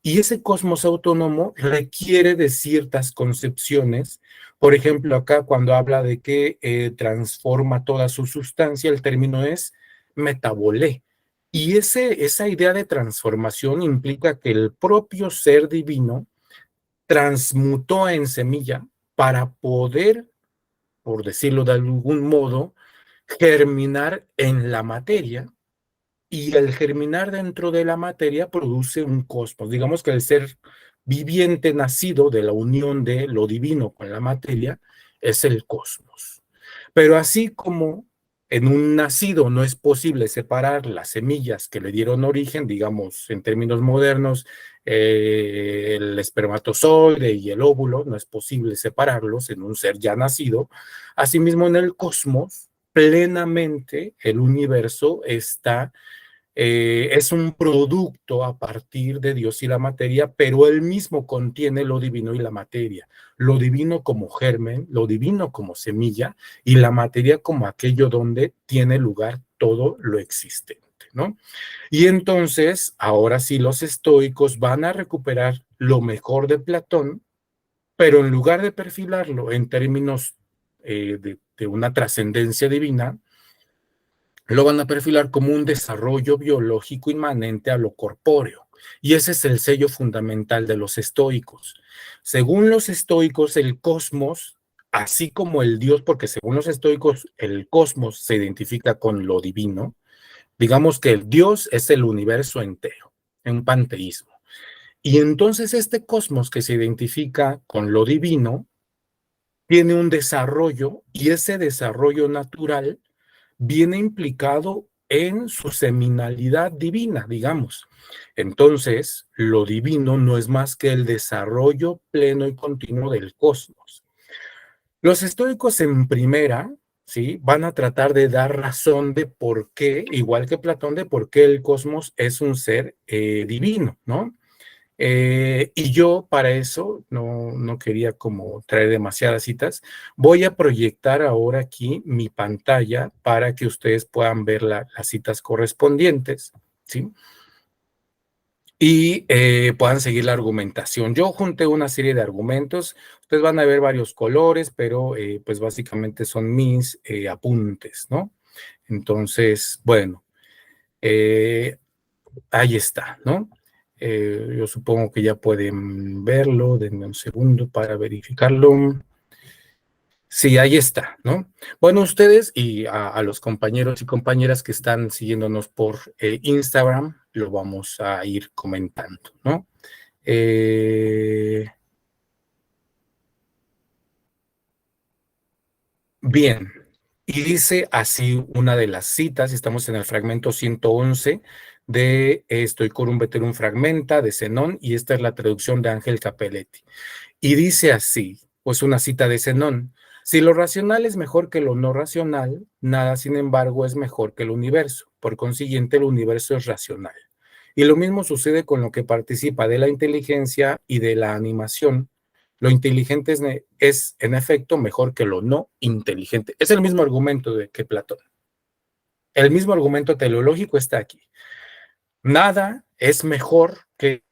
Y ese cosmos autónomo requiere de ciertas concepciones. Por ejemplo, acá cuando habla de que transforma toda su sustancia, el término es metabolé. Y esa idea de transformación implica que el propio ser divino transmutó en semilla para poder, por decirlo de algún modo, germinar en la materia, y el germinar dentro de la materia produce un cosmos. Digamos que el ser viviente nacido de la unión de lo divino con la materia es el cosmos. Pero así como en un nacido no es posible separar las semillas que le dieron origen, digamos en términos modernos, el espermatozoide y el óvulo, no es posible separarlos en un ser ya nacido. Asimismo, en el cosmos, plenamente el universo es un producto a partir de Dios y la materia, pero él mismo contiene lo divino y la materia, lo divino como germen, lo divino como semilla y la materia como aquello donde tiene lugar todo lo existente, ¿no? Y entonces, ahora sí, los estoicos van a recuperar lo mejor de Platón, pero en lugar de perfilarlo en términos de una trascendencia divina, lo van a perfilar como un desarrollo biológico inmanente a lo corpóreo. Y ese es el sello fundamental de los estoicos. Según los estoicos, el cosmos, así como el Dios, porque según los estoicos, el cosmos se identifica con lo divino, digamos que el Dios es el universo entero, en panteísmo. Y entonces este cosmos que se identifica con lo divino tiene un desarrollo, y ese desarrollo natural viene implicado en su seminalidad divina, digamos. Entonces, lo divino no es más que el desarrollo pleno y continuo del cosmos. Los estoicos en primera, ¿sí?, van a tratar de dar razón de por qué, igual que Platón, de por qué el cosmos es un ser divino, ¿no? Y yo para eso no quería como traer demasiadas citas. Voy a proyectar ahora aquí mi pantalla para que ustedes puedan ver las citas correspondientes, ¿sí? Y puedan seguir la argumentación. Yo junté una serie de argumentos. Ustedes van a ver varios colores, pero pues básicamente son mis apuntes, ¿no? Entonces, bueno, ahí está, ¿no? Yo supongo que ya pueden verlo. Denme un segundo para verificarlo. Sí, ahí está, ¿no? Bueno, ustedes y a los compañeros y compañeras que están siguiéndonos por Instagram, lo vamos a ir comentando, ¿no? Bien, y dice así una de las citas, estamos en el fragmento 111 de Stoicorum Veterum Fragmenta de Zenón, y esta es la traducción de Ángel Capelletti. Y dice así, pues una cita de Zenón: si lo racional es mejor que lo no racional, nada, sin embargo, es mejor que el universo. Por consiguiente, el universo es racional. Y lo mismo sucede con lo que participa de la inteligencia y de la animación. Lo inteligente es, en efecto, mejor que lo no inteligente. Es el mismo argumento que Platón. El mismo argumento teleológico está aquí. Nada es mejor que...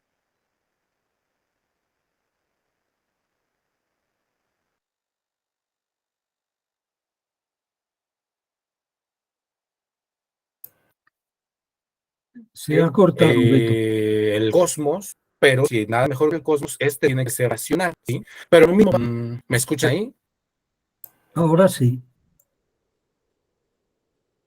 Se ha cortado, Beto. el cosmos, pero si nada mejor que el cosmos, este tiene que ser racional, ¿sí? Pero mismo, ¿me escuchan ahí? Ahora sí.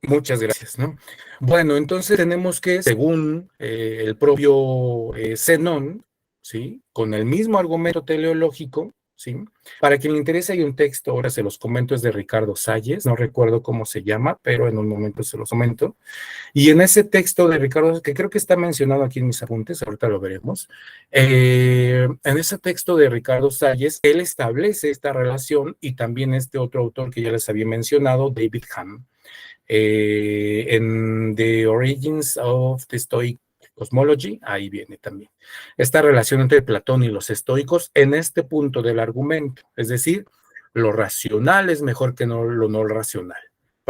Muchas gracias, ¿no? Bueno, entonces tenemos que, según el propio Zenón, ¿sí?, con el mismo argumento teleológico, ¿sí? Para quien le interese, hay un texto, ahora se los comento, es de Ricardo Salles, no recuerdo cómo se llama, pero en un momento se los comento. Y en ese texto de Ricardo, que creo que está mencionado aquí en mis apuntes, ahorita lo veremos, en ese texto de Ricardo Salles, él establece esta relación, y también este otro autor que ya les había mencionado, David Hume, en The Origins of the Stoic Cosmology, ahí viene también esta relación entre Platón y los estoicos en este punto del argumento, es decir, lo racional es mejor que lo no racional.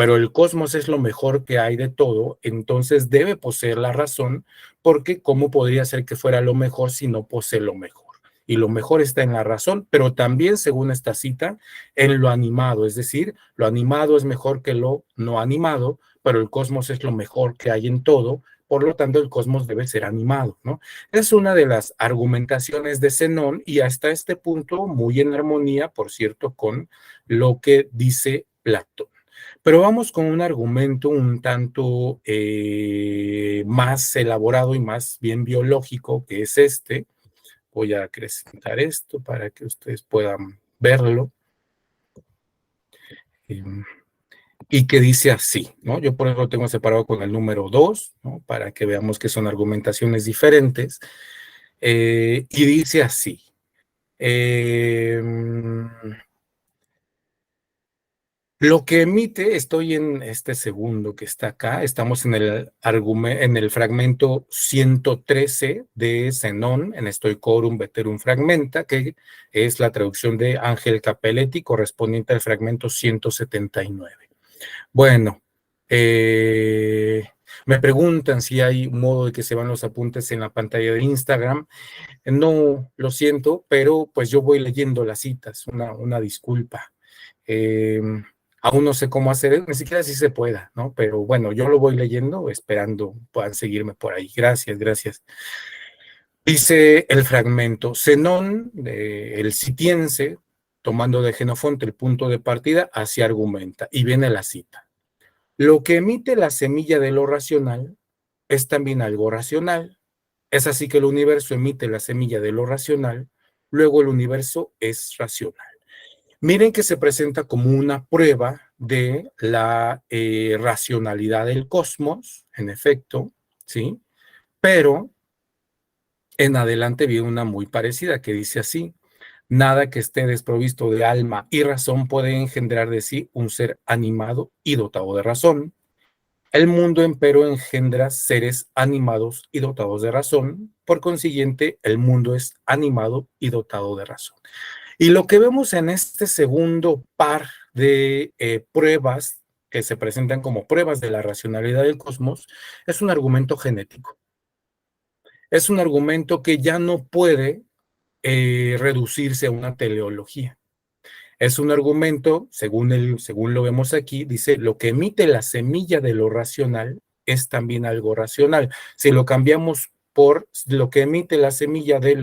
pero el cosmos es lo mejor que hay de todo, entonces debe poseer la razón, porque ¿cómo podría ser que fuera lo mejor si no posee lo mejor? Y lo mejor está en la razón, pero también, según esta cita, en lo animado, es decir, lo animado es mejor que lo no animado, pero el cosmos es lo mejor que hay en todo, por lo tanto el cosmos debe ser animado, ¿no? Es una de las argumentaciones de Zenón y hasta este punto muy en armonía, por cierto, con lo que dice Platón. Pero vamos con un argumento un tanto más elaborado y más bien biológico, que es este. Voy a acrecentar esto para que ustedes puedan verlo. Y que dice así, ¿no? Yo por eso lo tengo separado con el número 2, ¿no? Para que veamos que son argumentaciones diferentes. Y dice así. Lo que emite, estoy en este segundo que está acá, estamos en el fragmento 113 de Zenón, en Stoicorum Veterum Fragmenta, que es la traducción de Ángel Capelletti, correspondiente al fragmento 179. Bueno, me preguntan si hay modo de que se van los apuntes en la pantalla de Instagram. No, lo siento, pero pues yo voy leyendo las citas, una disculpa. Aún no sé cómo hacer, ni siquiera si se pueda, ¿no? Pero bueno, yo lo voy leyendo, esperando puedan seguirme por ahí. Gracias, gracias. Dice el fragmento, Zenón, el sitiense, tomando de Jenofonte el punto de partida, así argumenta, y viene la cita. Lo que emite la semilla de lo racional es también algo racional. Es así que el universo emite la semilla de lo racional, luego el universo es racional. Miren que se presenta como una prueba de la racionalidad del cosmos, en efecto, ¿sí? Pero en adelante viene una muy parecida que dice así: nada que esté desprovisto de alma y razón puede engendrar de sí un ser animado y dotado de razón. El mundo, empero, engendra seres animados y dotados de razón. Por consiguiente, el mundo es animado y dotado de razón. Y lo que vemos en este segundo par de pruebas que se presentan como pruebas de la racionalidad del cosmos es un argumento genético. Es un argumento que ya no puede reducirse a una teleología. Es un argumento, según lo vemos aquí, dice, lo que emite la semilla de lo racional es también algo racional. Si lo cambiamos por lo que emite la semilla de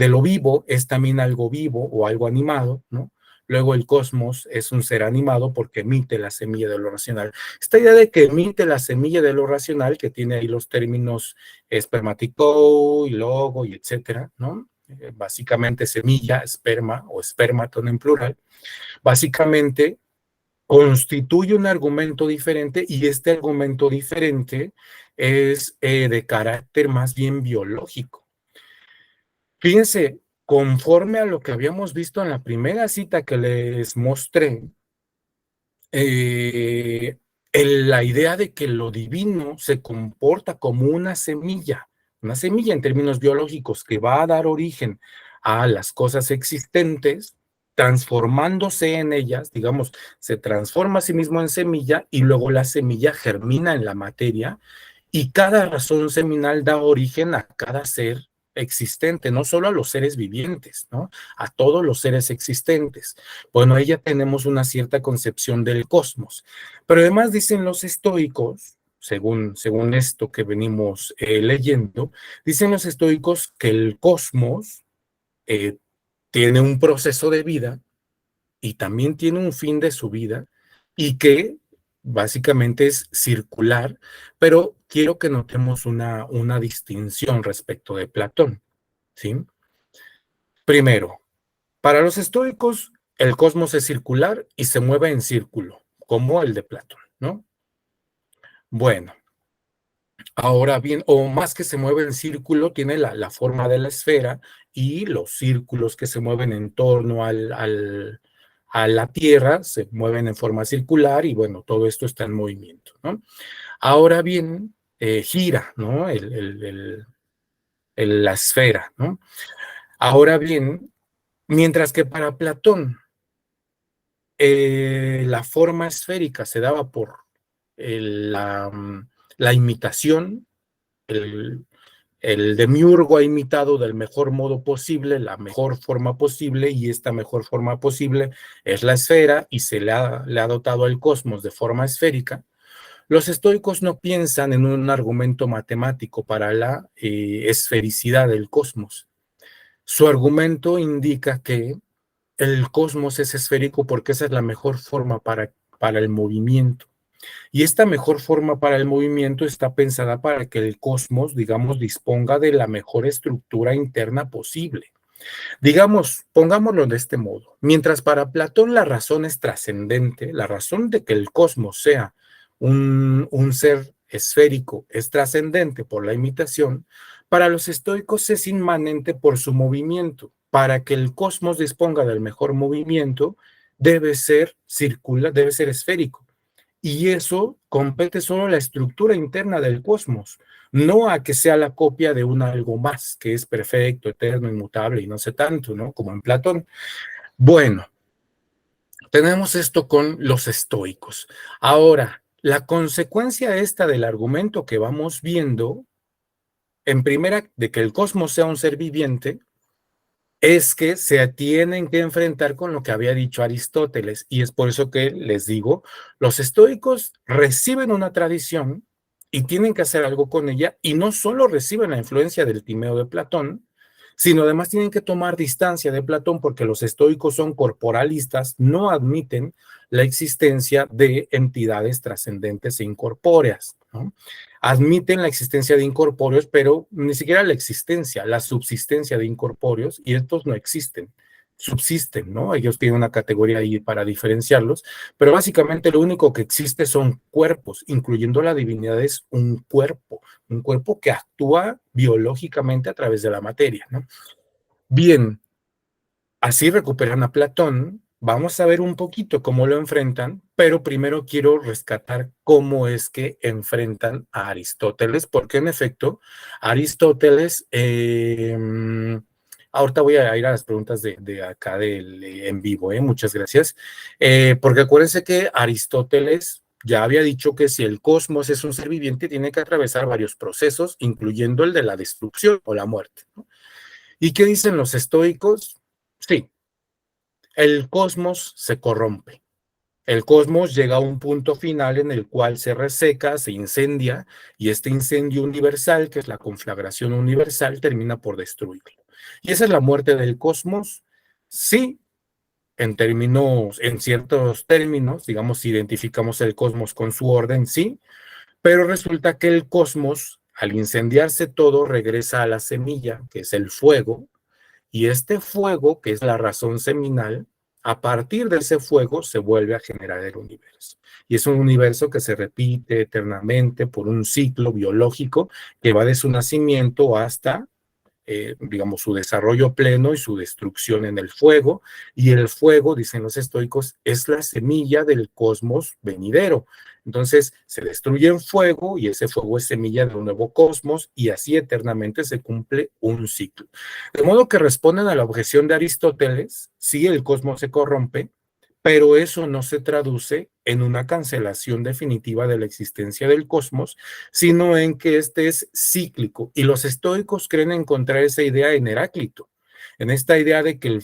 lo vivo, es también algo vivo o algo animado, ¿no? Luego el cosmos es un ser animado porque emite la semilla de lo racional. Esta idea de que emite la semilla de lo racional, que tiene ahí los términos espermatico y logo y etcétera, ¿no? Básicamente semilla, esperma o espermatón en plural, básicamente constituye un argumento diferente y este argumento diferente es de carácter más bien biológico. Fíjense, conforme a lo que habíamos visto en la primera cita que les mostré, la idea de que lo divino se comporta como una semilla en términos biológicos que va a dar origen a las cosas existentes, transformándose en ellas, digamos, se transforma a sí mismo en semilla y luego la semilla germina en la materia y cada razón seminal da origen a cada ser existente, no solo a los seres vivientes, ¿no? A todos los seres existentes. Bueno, ahí ya tenemos una cierta concepción del cosmos. Pero además dicen los estoicos, según esto que venimos leyendo, dicen los estoicos que el cosmos tiene un proceso de vida y también tiene un fin de su vida y que básicamente es circular, pero quiero que notemos una distinción respecto de Platón, ¿sí? Primero, para los estoicos, el cosmos es circular y se mueve en círculo, como el de Platón, ¿no? Bueno, ahora bien, o más que se mueve en círculo, tiene la forma de la esfera y los círculos que se mueven en torno a la Tierra se mueven en forma circular y bueno, todo esto está en movimiento, ¿no? Ahora bien, gira, ¿no? La esfera, ¿no? Ahora bien, mientras que para Platón la forma esférica se daba por la imitación, el demiurgo ha imitado del mejor modo posible, la mejor forma posible, y esta mejor forma posible es la esfera, y se le ha dotado al cosmos de forma esférica. Los estoicos no piensan en un argumento matemático para la esfericidad del cosmos. Su argumento indica que el cosmos es esférico porque esa es la mejor forma para el movimiento. Y esta mejor forma para el movimiento está pensada para que el cosmos, digamos, disponga de la mejor estructura interna posible. Digamos, pongámoslo de este modo. Mientras para Platón la razón es trascendente, la razón de que el cosmos sea un ser esférico es trascendente por la imitación, para los estoicos es inmanente por su movimiento. Para que el cosmos disponga del mejor movimiento, debe ser circular, debe ser esférico. Y eso compete solo a la estructura interna del cosmos, no a que sea la copia de un algo más, que es perfecto, eterno, inmutable y no sé tanto, ¿no? Como en Platón. Bueno, tenemos esto con los estoicos. Ahora, la consecuencia esta del argumento que vamos viendo, en primera, de que el cosmos sea un ser viviente, es que se tienen que enfrentar con lo que había dicho Aristóteles, y es por eso que les digo, los estoicos reciben una tradición y tienen que hacer algo con ella, y no solo reciben la influencia del Timeo de Platón, sino además tienen que tomar distancia de Platón porque los estoicos son corporalistas, no admiten la existencia de entidades trascendentes e incorpóreas, ¿no? Admiten la existencia de incorpóreos, pero ni siquiera la existencia, la subsistencia de incorpóreos, y estos no existen, subsisten, ¿no? Ellos tienen una categoría ahí para diferenciarlos, pero básicamente lo único que existe son cuerpos, incluyendo la divinidad es un cuerpo que actúa biológicamente a través de la materia, ¿no? Bien, así recuperan a Platón. Vamos a ver un poquito cómo lo enfrentan, pero primero quiero rescatar cómo es que enfrentan a Aristóteles, porque en efecto, Aristóteles, ahorita voy a ir a las preguntas de acá en vivo, muchas gracias, porque acuérdense que Aristóteles ya había dicho que si el cosmos es un ser viviente, tiene que atravesar varios procesos, incluyendo el de la destrucción o la muerte, ¿no? ¿Y qué dicen los estoicos? Sí, el cosmos se corrompe. El cosmos llega a un punto final en el cual se reseca, se incendia, y este incendio universal, que es la conflagración universal, termina por destruirlo. ¿Y esa es la muerte del cosmos? Sí, en ciertos términos, digamos, si identificamos el cosmos con su orden, sí, pero resulta que el cosmos, al incendiarse todo, regresa a la semilla, que es el fuego, y este fuego, que es la razón seminal, a partir de ese fuego se vuelve a generar el universo. Y es un universo que se repite eternamente por un ciclo biológico que va de su nacimiento hasta, digamos, su desarrollo pleno y su destrucción en el fuego. Y el fuego, dicen los estoicos, es la semilla del cosmos venidero. Entonces se destruye en fuego y ese fuego es semilla de un nuevo cosmos, y así eternamente se cumple un ciclo. De modo que responden a la objeción de Aristóteles: sí, el cosmos se corrompe, pero eso no se traduce en una cancelación definitiva de la existencia del cosmos, sino en que este es cíclico. Y los estoicos creen encontrar esa idea en Heráclito, en esta idea de que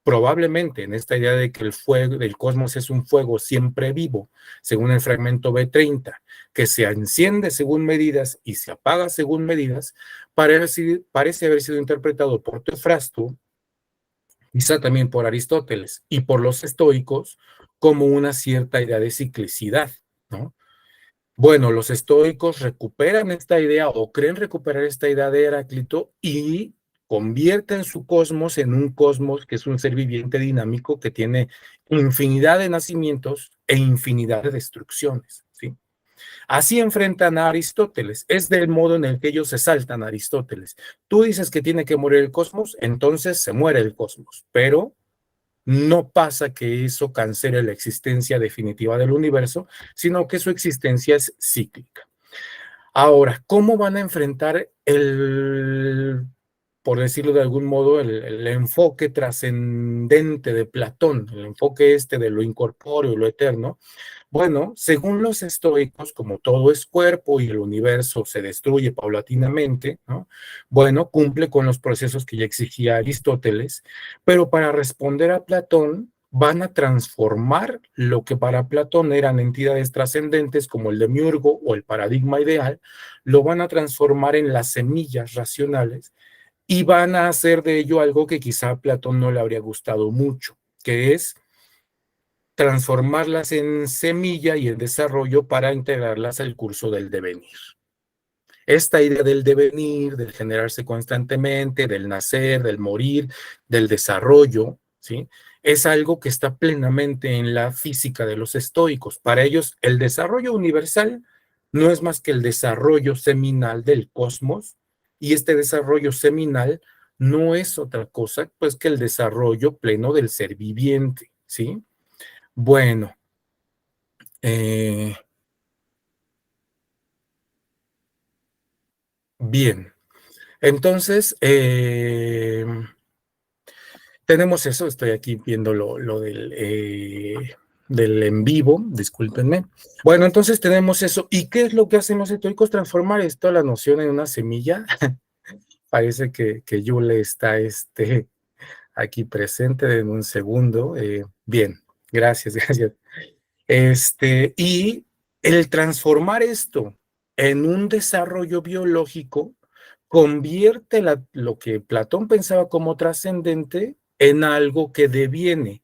probablemente en esta idea de que el fuego del cosmos es un fuego siempre vivo, según el fragmento B30, que se enciende según medidas y se apaga según medidas, parece haber sido interpretado por Teofrasto, quizá también por Aristóteles y por los estoicos, como una cierta idea de ciclicidad, ¿no? Bueno, los estoicos recuperan esta idea o creen recuperar esta idea de Heráclito y convierten su cosmos en un cosmos que es un ser viviente dinámico que tiene infinidad de nacimientos e infinidad de destrucciones, ¿sí? Así enfrentan a Aristóteles. Es del modo en el que ellos se saltan a Aristóteles. Tú dices que tiene que morir el cosmos, entonces se muere el cosmos, pero no pasa que eso cancele la existencia definitiva del universo, sino que su existencia es cíclica. Ahora, ¿cómo van a enfrentar por decirlo de algún modo, el enfoque trascendente de Platón, el enfoque de lo incorpóreo, lo eterno. Bueno, según los estoicos, como todo es cuerpo y el universo se destruye paulatinamente, ¿no? Bueno, cumple con los procesos que ya exigía Aristóteles, pero para responder a Platón, van a transformar lo que para Platón eran entidades trascendentes como el demiurgo o el paradigma ideal, lo van a transformar en las semillas racionales y van a hacer de ello algo que quizá a Platón no le habría gustado mucho, que es transformarlas en semilla y en desarrollo para integrarlas al curso del devenir. Esta idea del devenir, del generarse constantemente, del nacer, del morir, del desarrollo, ¿sí? Es algo que está plenamente en la física de los estoicos. Para ellos, el desarrollo universal no es más que el desarrollo seminal del cosmos, y este desarrollo seminal no es otra cosa, pues, que el desarrollo pleno del ser viviente, ¿sí? Bueno, bien. Entonces, tenemos eso. Estoy aquí viendo lo del en vivo, discúlpenme. Bueno, entonces tenemos eso. ¿Y qué es lo que hacen los estoicos? Transformar esto, la noción, en una semilla. Parece que Yule está aquí presente en un segundo. Bien, gracias, gracias. Y el transformar esto en un desarrollo biológico convierte lo que Platón pensaba como trascendente en algo que deviene.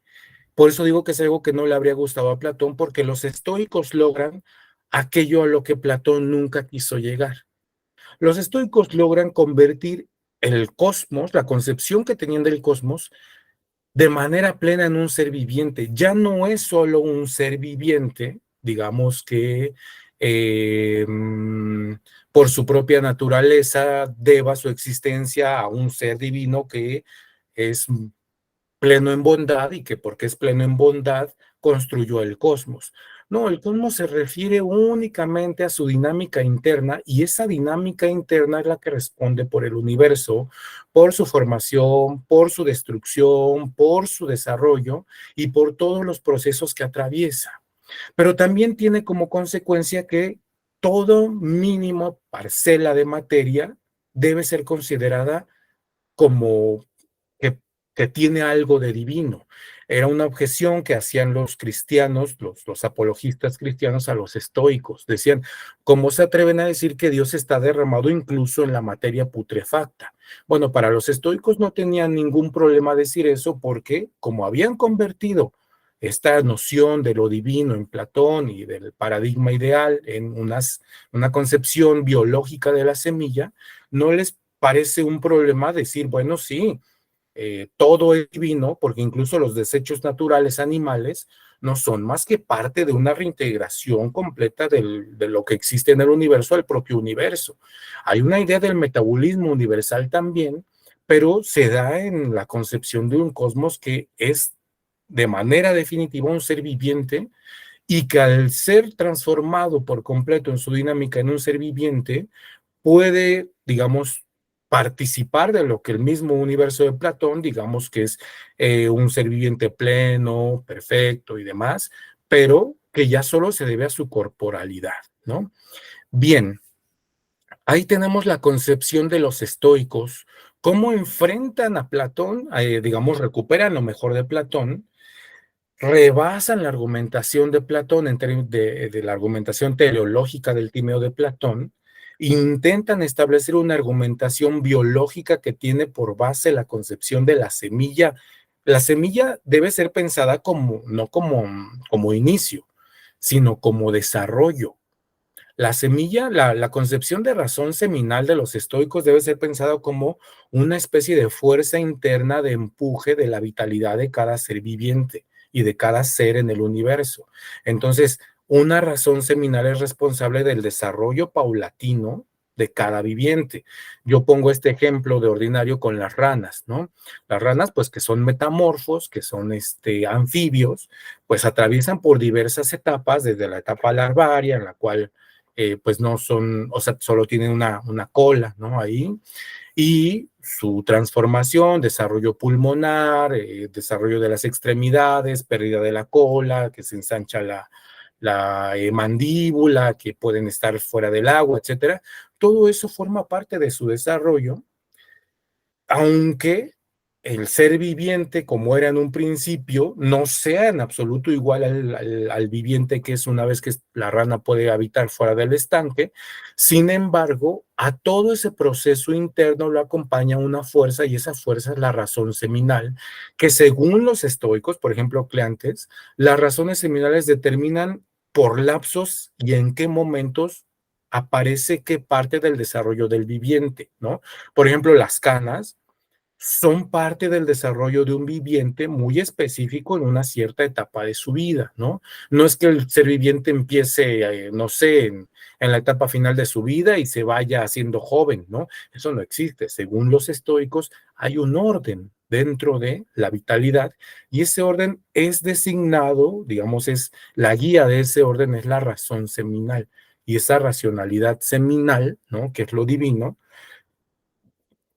Por eso digo que es algo que no le habría gustado a Platón, porque los estoicos logran aquello a lo que Platón nunca quiso llegar. Los estoicos logran convertir el cosmos, la concepción que tenían del cosmos, de manera plena en un ser viviente. Ya no es solo un ser viviente, digamos que por su propia naturaleza deba su existencia a un ser divino que es pleno en bondad y que porque es pleno en bondad construyó el cosmos. No, el cosmos se refiere únicamente a su dinámica interna, y esa dinámica interna es la que responde por el universo, por su formación, por su destrucción, por su desarrollo y por todos los procesos que atraviesa. Pero también tiene como consecuencia que todo mínimo parcela de materia debe ser considerada como que, que tiene algo de divino. Era una objeción que hacían los cristianos, los apologistas cristianos, a los estoicos. Decían, ¿cómo se atreven a decir que Dios está derramado incluso en la materia putrefacta? Bueno, para los estoicos no tenían ningún problema decir eso, porque como habían convertido esta noción de lo divino en Platón y del paradigma ideal en una concepción biológica de la semilla, no les parece un problema decir, bueno, sí, todo es divino, porque incluso los desechos naturales animales no son más que parte de una reintegración completa de lo que existe en el universo al propio universo. Hay una idea del metabolismo universal también, pero se da en la concepción de un cosmos que es de manera definitiva un ser viviente, y que al ser transformado por completo en su dinámica en un ser viviente, puede, digamos, participar de lo que el mismo universo de Platón, digamos que es un ser viviente pleno, perfecto y demás, pero que ya solo se debe a su corporalidad, ¿no? Bien, ahí tenemos la concepción de los estoicos, cómo enfrentan a Platón, digamos, recuperan lo mejor de Platón, rebasan la argumentación de Platón en términos de la argumentación teleológica del Timeo de Platón, intentan establecer una argumentación biológica que tiene por base la concepción de la semilla. La semilla debe ser pensada no como inicio, sino como desarrollo. La semilla, la concepción de razón seminal de los estoicos debe ser pensada como una especie de fuerza interna de empuje de la vitalidad de cada ser viviente y de cada ser en el universo. Entonces, una razón seminal es responsable del desarrollo paulatino de cada viviente. Yo pongo este ejemplo de ordinario con las ranas, ¿no? Las ranas, pues, que son metamorfos, que son anfibios, pues atraviesan por diversas etapas, desde la etapa larvaria, en la cual pues no son, o sea, solo tienen una cola, ¿no? Ahí, y su transformación, desarrollo pulmonar, desarrollo de las extremidades, pérdida de la cola, que se ensancha la mandíbula, que pueden estar fuera del agua, etcétera. Todo eso forma parte de su desarrollo, aunque el ser viviente, como era en un principio, no sea en absoluto igual al viviente que es una vez que la rana puede habitar fuera del estanque. Sin embargo, a todo ese proceso interno lo acompaña una fuerza, y esa fuerza es la razón seminal, que según los estoicos, por ejemplo, Cleantes, las razones seminales determinan por lapsos y en qué momentos aparece qué parte del desarrollo del viviente, ¿no? Por ejemplo, las canas son parte del desarrollo de un viviente muy específico en una cierta etapa de su vida, ¿no? No es que el ser viviente empiece, no sé, en la etapa final de su vida y se vaya haciendo joven, ¿no? Eso no existe. Según los estoicos, hay un orden dentro de la vitalidad, y ese orden es designado, digamos, es la guía de ese orden es la razón seminal, y esa racionalidad seminal, ¿no? Que es lo divino,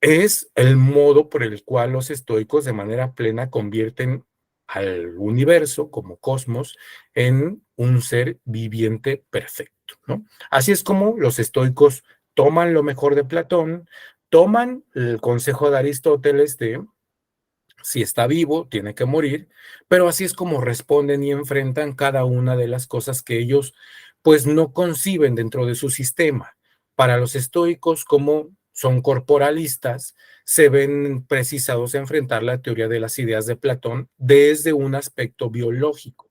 es el modo por el cual los estoicos de manera plena convierten al universo como cosmos en un ser viviente perfecto, ¿no? Así es como los estoicos toman lo mejor de Platón, toman el consejo de Aristóteles de si está vivo, tiene que morir, pero así es como responden y enfrentan cada una de las cosas que ellos pues no conciben dentro de su sistema. Para los estoicos, como son corporalistas, se ven precisados a enfrentar la teoría de las ideas de Platón desde un aspecto biológico.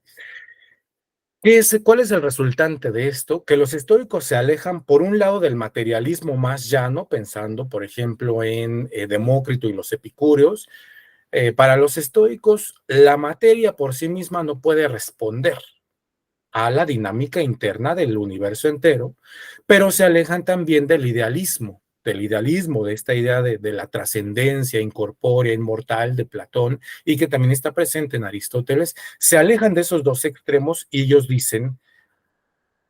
¿Cuál es el resultante de esto? Que los estoicos se alejan, por un lado, del materialismo más llano, pensando, por ejemplo, en Demócrito y los epicúreos. Para los estoicos, la materia por sí misma no puede responder a la dinámica interna del universo entero, pero se alejan también del idealismo, de esta idea de la trascendencia incorpórea, inmortal de Platón, y que también está presente en Aristóteles. Se alejan de esos dos extremos y ellos dicen: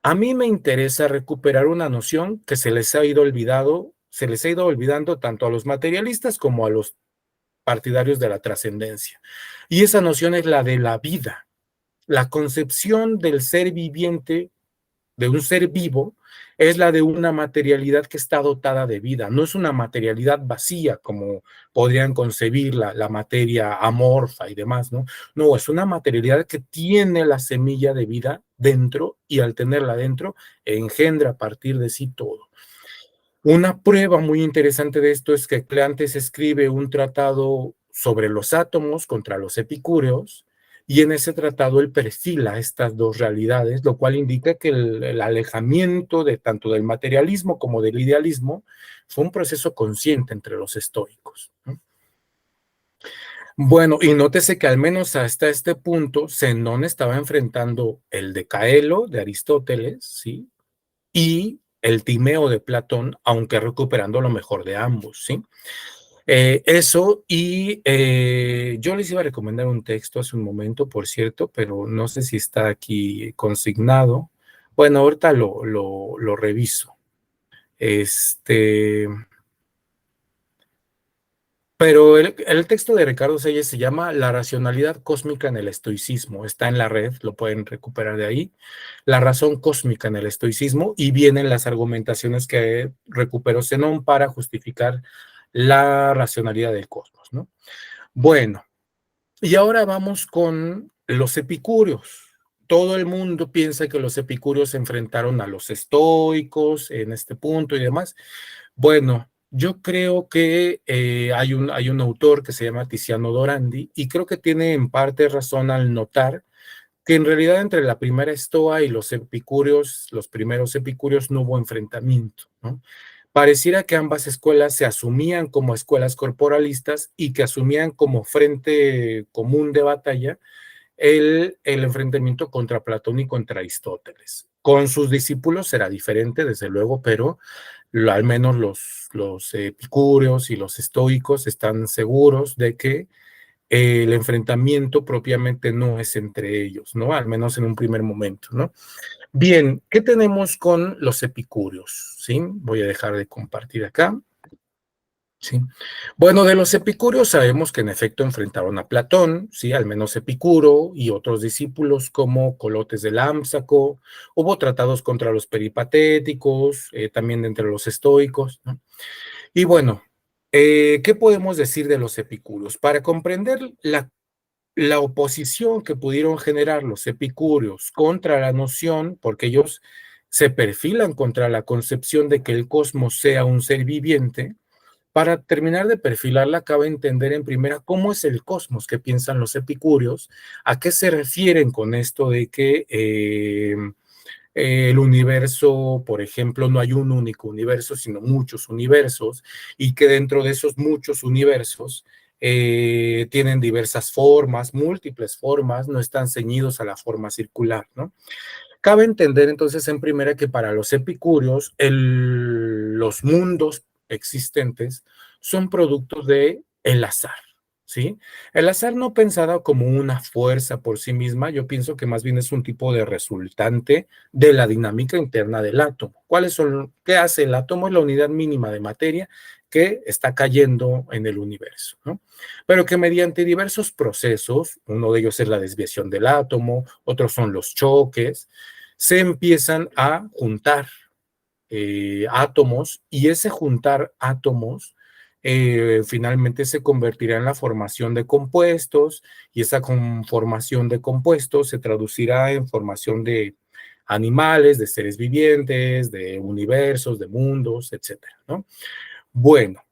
a mí me interesa recuperar una noción que se les ha ido olvidando tanto a los materialistas como a los partidarios de la trascendencia. Y esa noción es la de la vida. La concepción del ser viviente, de un ser vivo, es la de una materialidad que está dotada de vida. No es una materialidad vacía como podrían concebir la materia amorfa y demás, ¿no? No, es una materialidad que tiene la semilla de vida dentro, y al tenerla dentro, engendra a partir de sí todo. Una prueba muy interesante de esto es que Cleantes escribe un tratado sobre los átomos contra los epicúreos, y en ese tratado él perfila estas dos realidades, lo cual indica que el alejamiento de tanto del materialismo como del idealismo fue un proceso consciente entre los estoicos, ¿no? Bueno, y nótese que al menos hasta este punto Zenón estaba enfrentando el Decaelo de Aristóteles, ¿sí?, y el Timeo de Platón, aunque recuperando lo mejor de ambos, ¿sí? Eso, y yo les iba a recomendar un texto hace un momento, por cierto, pero no sé si está aquí consignado. Bueno, ahorita lo reviso. Pero el texto de Ricardo Salles se llama La racionalidad cósmica en el estoicismo. Está en la red, lo pueden recuperar de ahí. La razón cósmica en el estoicismo, y vienen las argumentaciones que recuperó Zenón para justificar la racionalidad del cosmos, ¿no? Bueno, y ahora vamos con los epicúreos. Todo el mundo piensa que los epicúreos se enfrentaron a los estoicos en este punto y demás. Bueno, yo creo que hay un autor que se llama Tiziano Dorandi, y creo que tiene en parte razón al notar que en realidad entre la primera estoa y los epicúreos, los primeros epicúreos, no hubo enfrentamiento, ¿no? Pareciera que ambas escuelas se asumían como escuelas corporalistas y que asumían como frente común de batalla el enfrentamiento contra Platón y contra Aristóteles. Con sus discípulos será diferente, desde luego, pero al menos los epicúreos y los estoicos están seguros de que el enfrentamiento propiamente no es entre ellos, ¿no? Al menos en un primer momento, ¿no? Bien, ¿qué tenemos con los epicúreos? ¿Sí? Voy a dejar de compartir acá. Sí. Bueno, de los epicúreos sabemos que en efecto enfrentaron a Platón, sí, al menos Epicuro y otros discípulos como Colotes de Lámsaco. Hubo tratados contra los peripatéticos, también entre los estoicos, ¿no? Y bueno, ¿qué podemos decir de los epicúreos? Para comprender la oposición que pudieron generar los epicúreos contra la noción, porque ellos se perfilan contra la concepción de que el cosmos sea un ser viviente. Para terminar de perfilarla, cabe entender en primera cómo es el cosmos que piensan los epicúreos, a qué se refieren con esto de que el universo, por ejemplo, no hay un único universo, sino muchos universos, y que dentro de esos muchos universos tienen diversas formas, múltiples formas, no están ceñidos a la forma circular, ¿no? Cabe entender entonces en primera que para los epicúreos los mundos existentes son productos de el azar, ¿sí? El azar no pensado como una fuerza por sí misma, yo pienso que más bien es un tipo de resultante de la dinámica interna del átomo. ¿Qué hace el átomo? Es la unidad mínima de materia que está cayendo en el universo, ¿no? Pero que mediante diversos procesos, uno de ellos es la desviación del átomo, otros son los choques, se empiezan a juntar átomos y ese juntar átomos finalmente se convertirá en la formación de compuestos y esa conformación de compuestos se traducirá en formación de animales, de seres vivientes, de universos, de mundos, etcétera, ¿no? Bueno,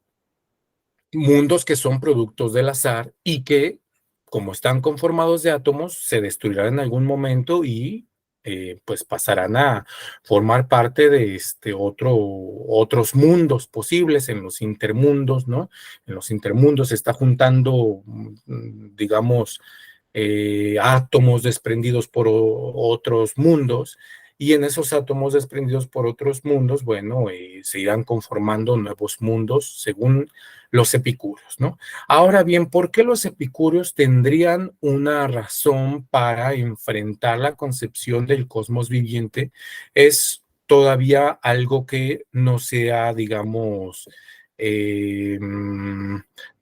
mundos que son productos del azar y que, como están conformados de átomos, se destruirán en algún momento y pues pasarán a formar parte de otros mundos posibles en los intermundos, ¿no? En los intermundos se está juntando, digamos, átomos desprendidos por otros mundos y en esos átomos desprendidos por otros mundos, bueno, se irán conformando nuevos mundos según los epicúreos, ¿no? Ahora bien, ¿por qué los epicúreos tendrían una razón para enfrentar la concepción del cosmos viviente? Es todavía algo que no sea, digamos, eh,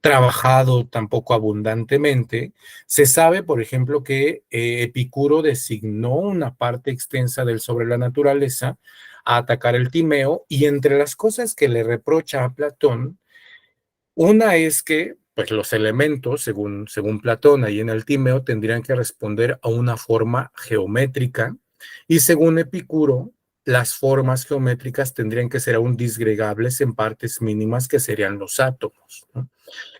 trabajado tampoco abundantemente. Se sabe, por ejemplo, que Epicuro designó una parte extensa del sobre la naturaleza a atacar el Timeo y entre las cosas que le reprocha a Platón, una es que pues los elementos, según Platón, ahí en el Timeo, tendrían que responder a una forma geométrica y según Epicuro, las formas geométricas tendrían que ser aún disgregables en partes mínimas que serían los átomos, ¿no?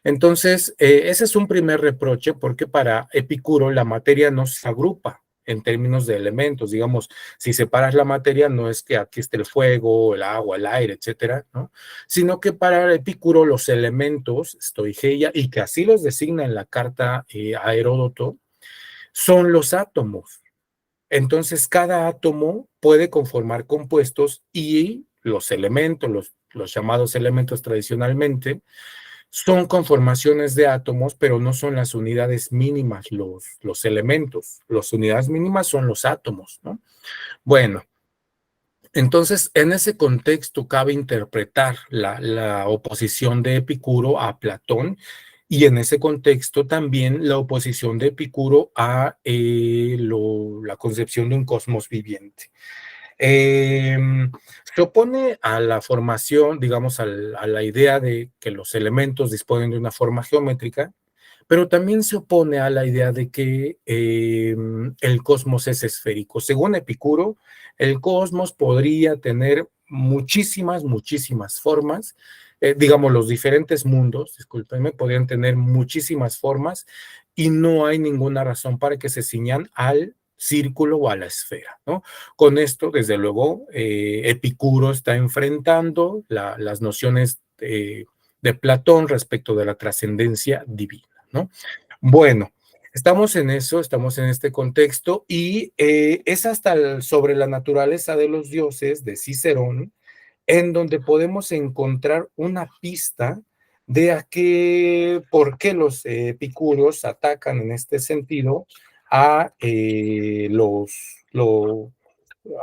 Entonces, ese es un primer reproche porque para Epicuro la materia no se agrupa en términos de elementos. Digamos, si separas la materia, no es que aquí esté el fuego, el agua, el aire, etcétera, ¿no? Sino que para Epicuro los elementos, stoigeia, y que así los designa en la carta a Heródoto, son los átomos. Entonces, cada átomo puede conformar compuestos y los elementos, los llamados elementos tradicionalmente, son conformaciones de átomos, pero no son las unidades mínimas, los elementos. Las unidades mínimas son los átomos, ¿no? Bueno, entonces en ese contexto cabe interpretar la oposición de Epicuro a Platón y en ese contexto también la oposición de Epicuro a la concepción de un cosmos viviente. Eh, Se opone a la formación, digamos, a la idea de que los elementos disponen de una forma geométrica, pero también se opone a la idea de que el cosmos es esférico. Según Epicuro, el cosmos podría tener muchísimas formas, digamos, los diferentes mundos, discúlpenme, podrían tener muchísimas formas y no hay ninguna razón para que se ciñan al círculo o a la esfera, ¿no? Con esto, desde luego, Epicuro está enfrentando las nociones de Platón respecto de la trascendencia divina, ¿no? Bueno, estamos en eso, estamos en este contexto y es hasta sobre la naturaleza de los dioses de Cicerón en donde podemos encontrar una pista de por qué los epicúreos atacan en este sentido a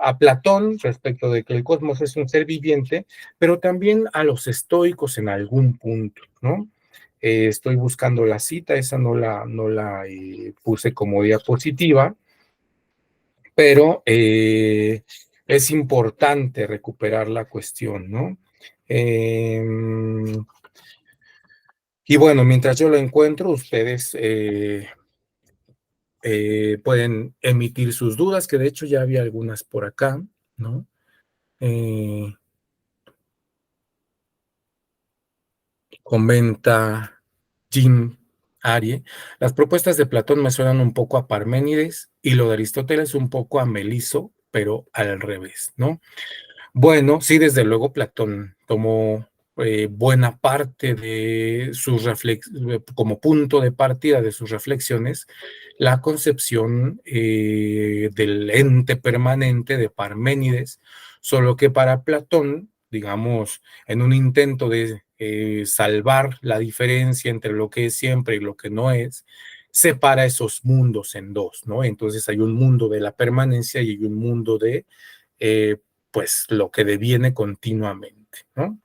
a Platón respecto de que el cosmos es un ser viviente, pero también a los estoicos en algún punto, ¿no? Estoy buscando la cita, esa no la puse como diapositiva, pero es importante recuperar la cuestión, ¿no? Eh, y bueno, mientras yo lo encuentro, ustedes pueden emitir sus dudas, que de hecho ya había algunas por acá, ¿no? Comenta Jim Arie, las propuestas de Platón me suenan un poco a Parménides y lo de Aristóteles un poco a Meliso, pero al revés, ¿no? Bueno, sí, desde luego Platón tomó buena parte de sus como punto de partida de sus reflexiones, la concepción del ente permanente de Parménides, solo que para Platón, digamos, en un intento de salvar la diferencia entre lo que es siempre y lo que no es, separa esos mundos en dos, ¿no? Entonces hay un mundo de la permanencia y hay un mundo de pues lo que deviene continuamente, ¿no?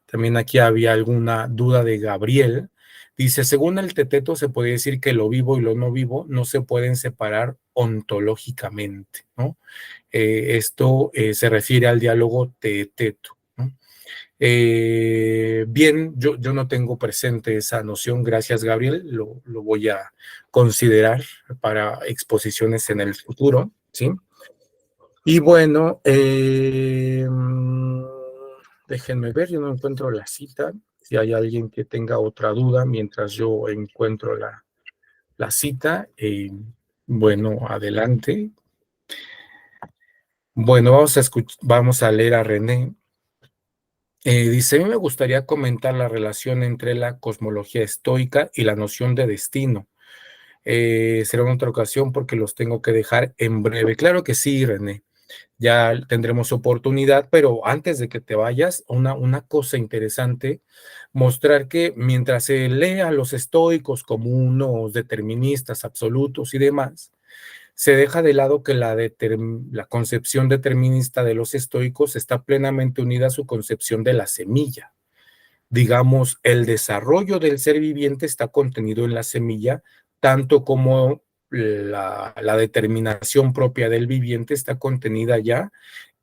También aquí había alguna duda de Gabriel. Dice, según el Teteto se puede decir que lo vivo y lo no vivo no se pueden separar ontológicamente, ¿no? Esto se refiere al diálogo Teteto, ¿no? Bien, yo no tengo presente esa noción, gracias Gabriel, lo voy a considerar para exposiciones en el futuro, ¿sí? Y bueno, déjenme ver, yo no encuentro la cita. Si hay alguien que tenga otra duda mientras yo encuentro la cita, bueno, adelante. Bueno, vamos a leer a René. Dice, a mí me gustaría comentar la relación entre la cosmología estoica y la noción de destino. Será en otra ocasión porque los tengo que dejar en breve. Claro que sí, René. Ya tendremos oportunidad, pero antes de que te vayas, una cosa interesante, mostrar que mientras se lee a los estoicos como unos deterministas absolutos y demás, se deja de lado que la concepción determinista de los estoicos está plenamente unida a su concepción de la semilla. Digamos, el desarrollo del ser viviente está contenido en la semilla, tanto como la determinación propia del viviente está contenida ya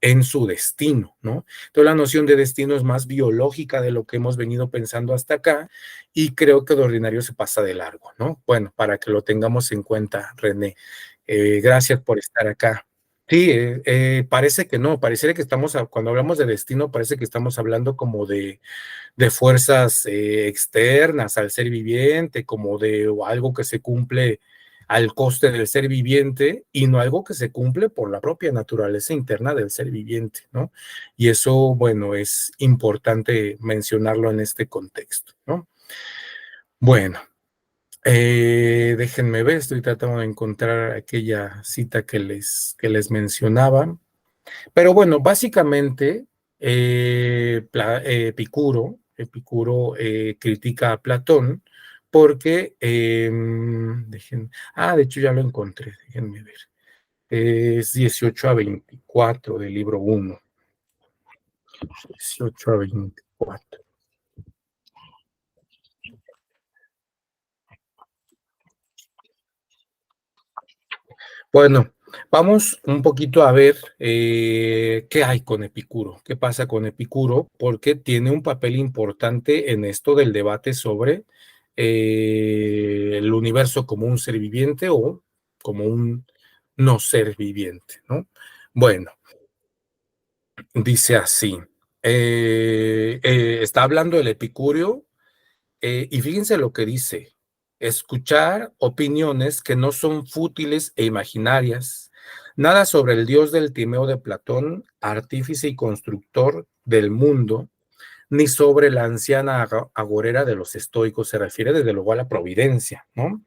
en su destino, ¿no? Entonces la noción de destino es más biológica de lo que hemos venido pensando hasta acá y creo que de ordinario se pasa de largo, ¿no? Bueno, para que lo tengamos en cuenta, René. Gracias por estar acá. Sí, parece que no, parece que estamos, cuando hablamos de destino, parece que estamos hablando como de fuerzas externas al ser viviente, como de algo que se cumple al coste del ser viviente y no algo que se cumple por la propia naturaleza interna del ser viviente, ¿no? Y eso, bueno, es importante mencionarlo en este contexto, ¿no? Bueno, déjenme ver, estoy tratando de encontrar aquella cita que les mencionaba. Pero bueno, básicamente, Epicuro critica a Platón porque, de hecho ya lo encontré, déjenme ver, es 18 a 24 del libro 1, 18 a 24. Bueno, vamos un poquito a ver qué hay con Epicuro, qué pasa con Epicuro, porque tiene un papel importante en esto del debate sobre el universo como un ser viviente o como un no ser viviente, ¿no? Bueno, dice así, está hablando el Epicurio y fíjense lo que dice, escuchar opiniones que no son fútiles e imaginarias, nada sobre el dios del Timeo de Platón, artífice y constructor del mundo, ni sobre la anciana agorera de los estoicos, se refiere desde luego a la providencia, ¿no?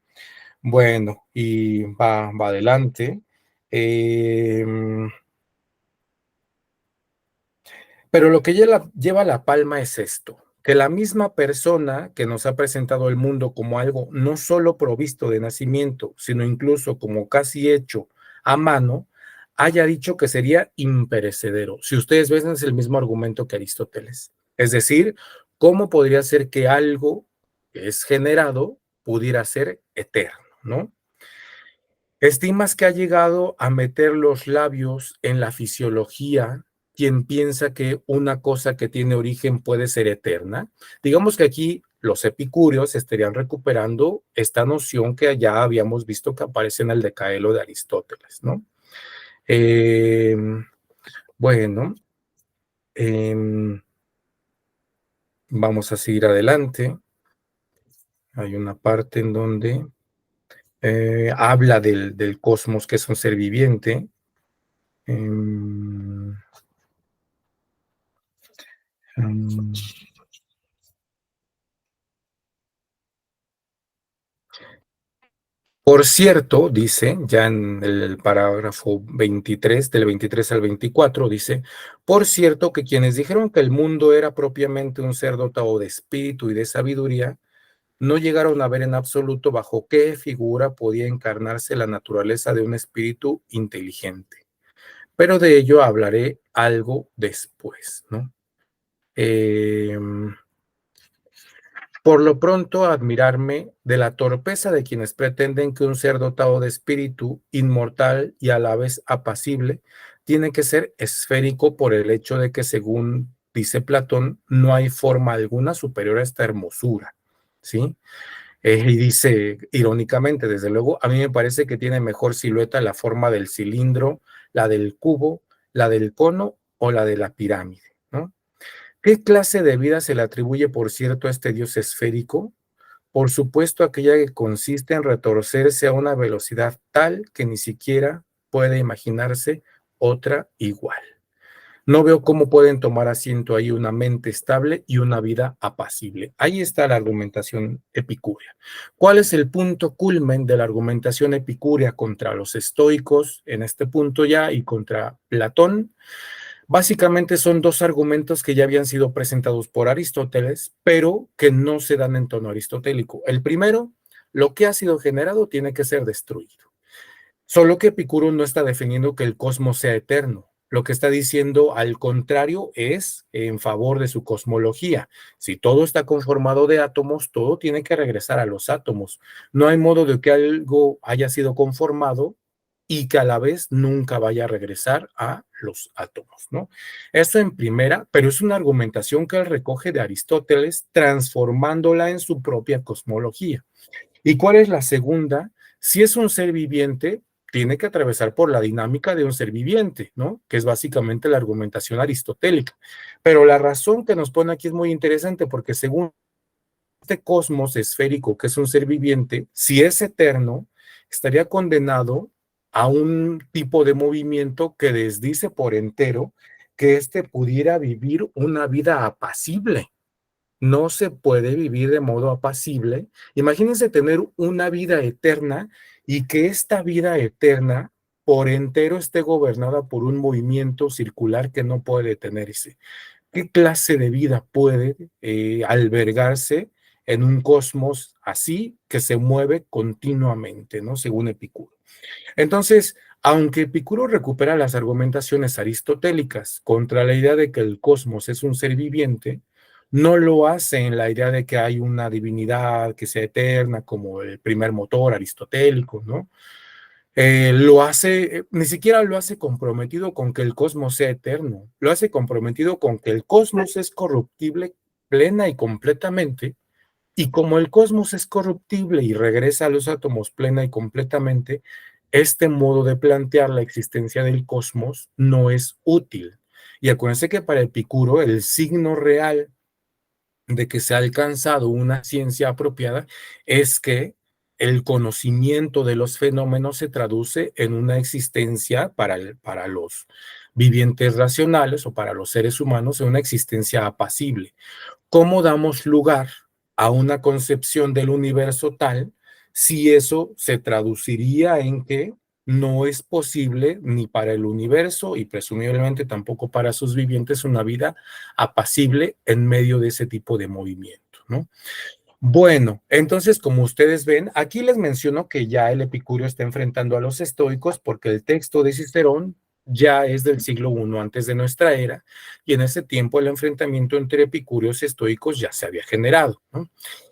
Bueno, y va adelante. Pero lo que lleva la palma es esto, que la misma persona que nos ha presentado el mundo como algo no solo provisto de nacimiento, sino incluso como casi hecho a mano, haya dicho que sería imperecedero. Si ustedes ven, es el mismo argumento que Aristóteles. Es decir, ¿cómo podría ser que algo que es generado pudiera ser eterno, ¿no? ¿Estimas que ha llegado a meter los labios en la fisiología quien piensa que una cosa que tiene origen puede ser eterna? Digamos que aquí los epicúreos estarían recuperando esta noción que ya habíamos visto que aparece en el Decaelo de Aristóteles, ¿no? Eh, bueno, eh, vamos a seguir adelante. Hay una parte en donde habla del cosmos, que es un ser viviente. Um, Por cierto, dice, ya en el parágrafo 23, del 23 al 24, dice, por cierto que quienes dijeron que el mundo era propiamente un ser dotado de espíritu y de sabiduría, no llegaron a ver en absoluto bajo qué figura podía encarnarse la naturaleza de un espíritu inteligente. Pero de ello hablaré algo después, ¿no? Por lo pronto, admirarme de la torpeza de quienes pretenden que un ser dotado de espíritu, inmortal y a la vez apacible, tiene que ser esférico por el hecho de que, según dice Platón, no hay forma alguna superior a esta hermosura, ¿sí? Y dice irónicamente, desde luego, a mí me parece que tiene mejor silueta la forma del cilindro, la del cubo, la del cono o la de la pirámide, ¿no? ¿Qué clase de vida se le atribuye, por cierto, a este dios esférico? Por supuesto, aquella que consiste en retorcerse a una velocidad tal que ni siquiera puede imaginarse otra igual. No veo cómo pueden tomar asiento ahí una mente estable y una vida apacible. Ahí está la argumentación epicúrea. ¿Cuál es el punto culmen de la argumentación epicúrea contra los estoicos en este punto ya y contra Platón? Básicamente son dos argumentos que ya habían sido presentados por Aristóteles, pero que no se dan en tono aristotélico. El primero, lo que ha sido generado tiene que ser destruido. Solo que Epicuro no está defendiendo que el cosmos sea eterno. Lo que está diciendo, al contrario, es en favor de su cosmología. Si todo está conformado de átomos, todo tiene que regresar a los átomos. No hay modo de que algo haya sido conformado y que a la vez nunca vaya a regresar a los átomos, ¿no? Eso en primera, pero es una argumentación que él recoge de Aristóteles, transformándola en su propia cosmología. ¿Y cuál es la segunda? Si es un ser viviente, tiene que atravesar por la dinámica de un ser viviente, ¿no? Que es básicamente la argumentación aristotélica. Pero la razón que nos pone aquí es muy interesante porque según este cosmos esférico, que es un ser viviente, si es eterno, estaría condenado a un tipo de movimiento que desdice por entero que éste pudiera vivir una vida apacible. No se puede vivir de modo apacible. Imagínense tener una vida eterna y que esta vida eterna por entero esté gobernada por un movimiento circular que no puede detenerse. ¿Qué clase de vida puede albergarse en un cosmos así que se mueve continuamente, ¿no? Según Epicuro. Entonces, aunque Epicuro recupera las argumentaciones aristotélicas contra la idea de que el cosmos es un ser viviente, no lo hace en la idea de que hay una divinidad que sea eterna, como el primer motor aristotélico, ¿no? Lo hace, ni siquiera lo hace comprometido con que el cosmos sea eterno, lo hace comprometido con que el cosmos es corruptible plena y completamente, y como el cosmos es corruptible y regresa a los átomos plena y completamente, este modo de plantear la existencia del cosmos no es útil. Y acuérdense que para Epicuro el signo real de que se ha alcanzado una ciencia apropiada es que el conocimiento de los fenómenos se traduce en una existencia para los vivientes racionales o para los seres humanos, en una existencia apacible. ¿Cómo damos lugar a una concepción del universo tal si eso se traduciría en que no es posible ni para el universo y presumiblemente tampoco para sus vivientes una vida apacible en medio de ese tipo de movimiento, ¿no? Bueno, entonces, como ustedes ven, aquí les menciono que ya el Epicurio está enfrentando a los estoicos porque el texto de Cicerón ya es del siglo I antes de nuestra era, y en ese tiempo el enfrentamiento entre epicúreos y estoicos ya se había generado, ¿no?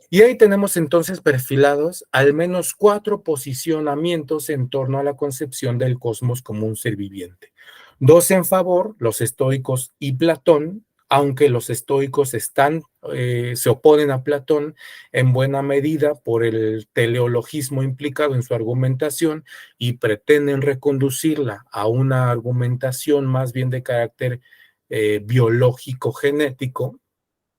Y ahí tenemos entonces perfilados al menos 4 posicionamientos en torno a la concepción del cosmos como un ser viviente. 2 en favor, los estoicos y Platón, aunque los estoicos se oponen a Platón en buena medida por el teleologismo implicado en su argumentación y pretenden reconducirla a una argumentación más bien de carácter biológico-genético,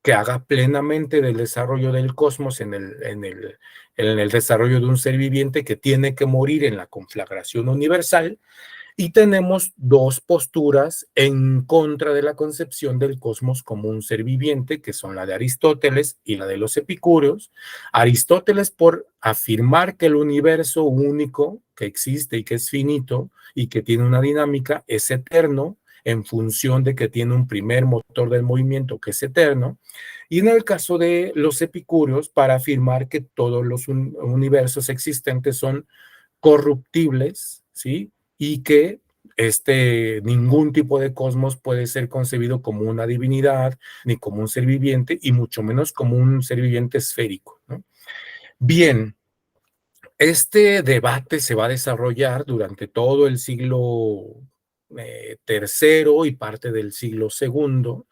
que haga plenamente del desarrollo del cosmos en el desarrollo de un ser viviente que tiene que morir en la conflagración universal. Y tenemos 2 posturas en contra de la concepción del cosmos como un ser viviente, que son la de Aristóteles y la de los epicúreos. Aristóteles por afirmar que el universo único que existe y que es finito y que tiene una dinámica es eterno, en función de que tiene un primer motor del movimiento que es eterno, y en el caso de los epicúreos, para afirmar que todos los universos existentes son corruptibles, ¿sí? Y que ningún tipo de cosmos puede ser concebido como una divinidad, ni como un ser viviente, y mucho menos como un ser viviente esférico, ¿no? Bien, este debate se va a desarrollar durante todo el siglo tercero y parte del siglo segundo,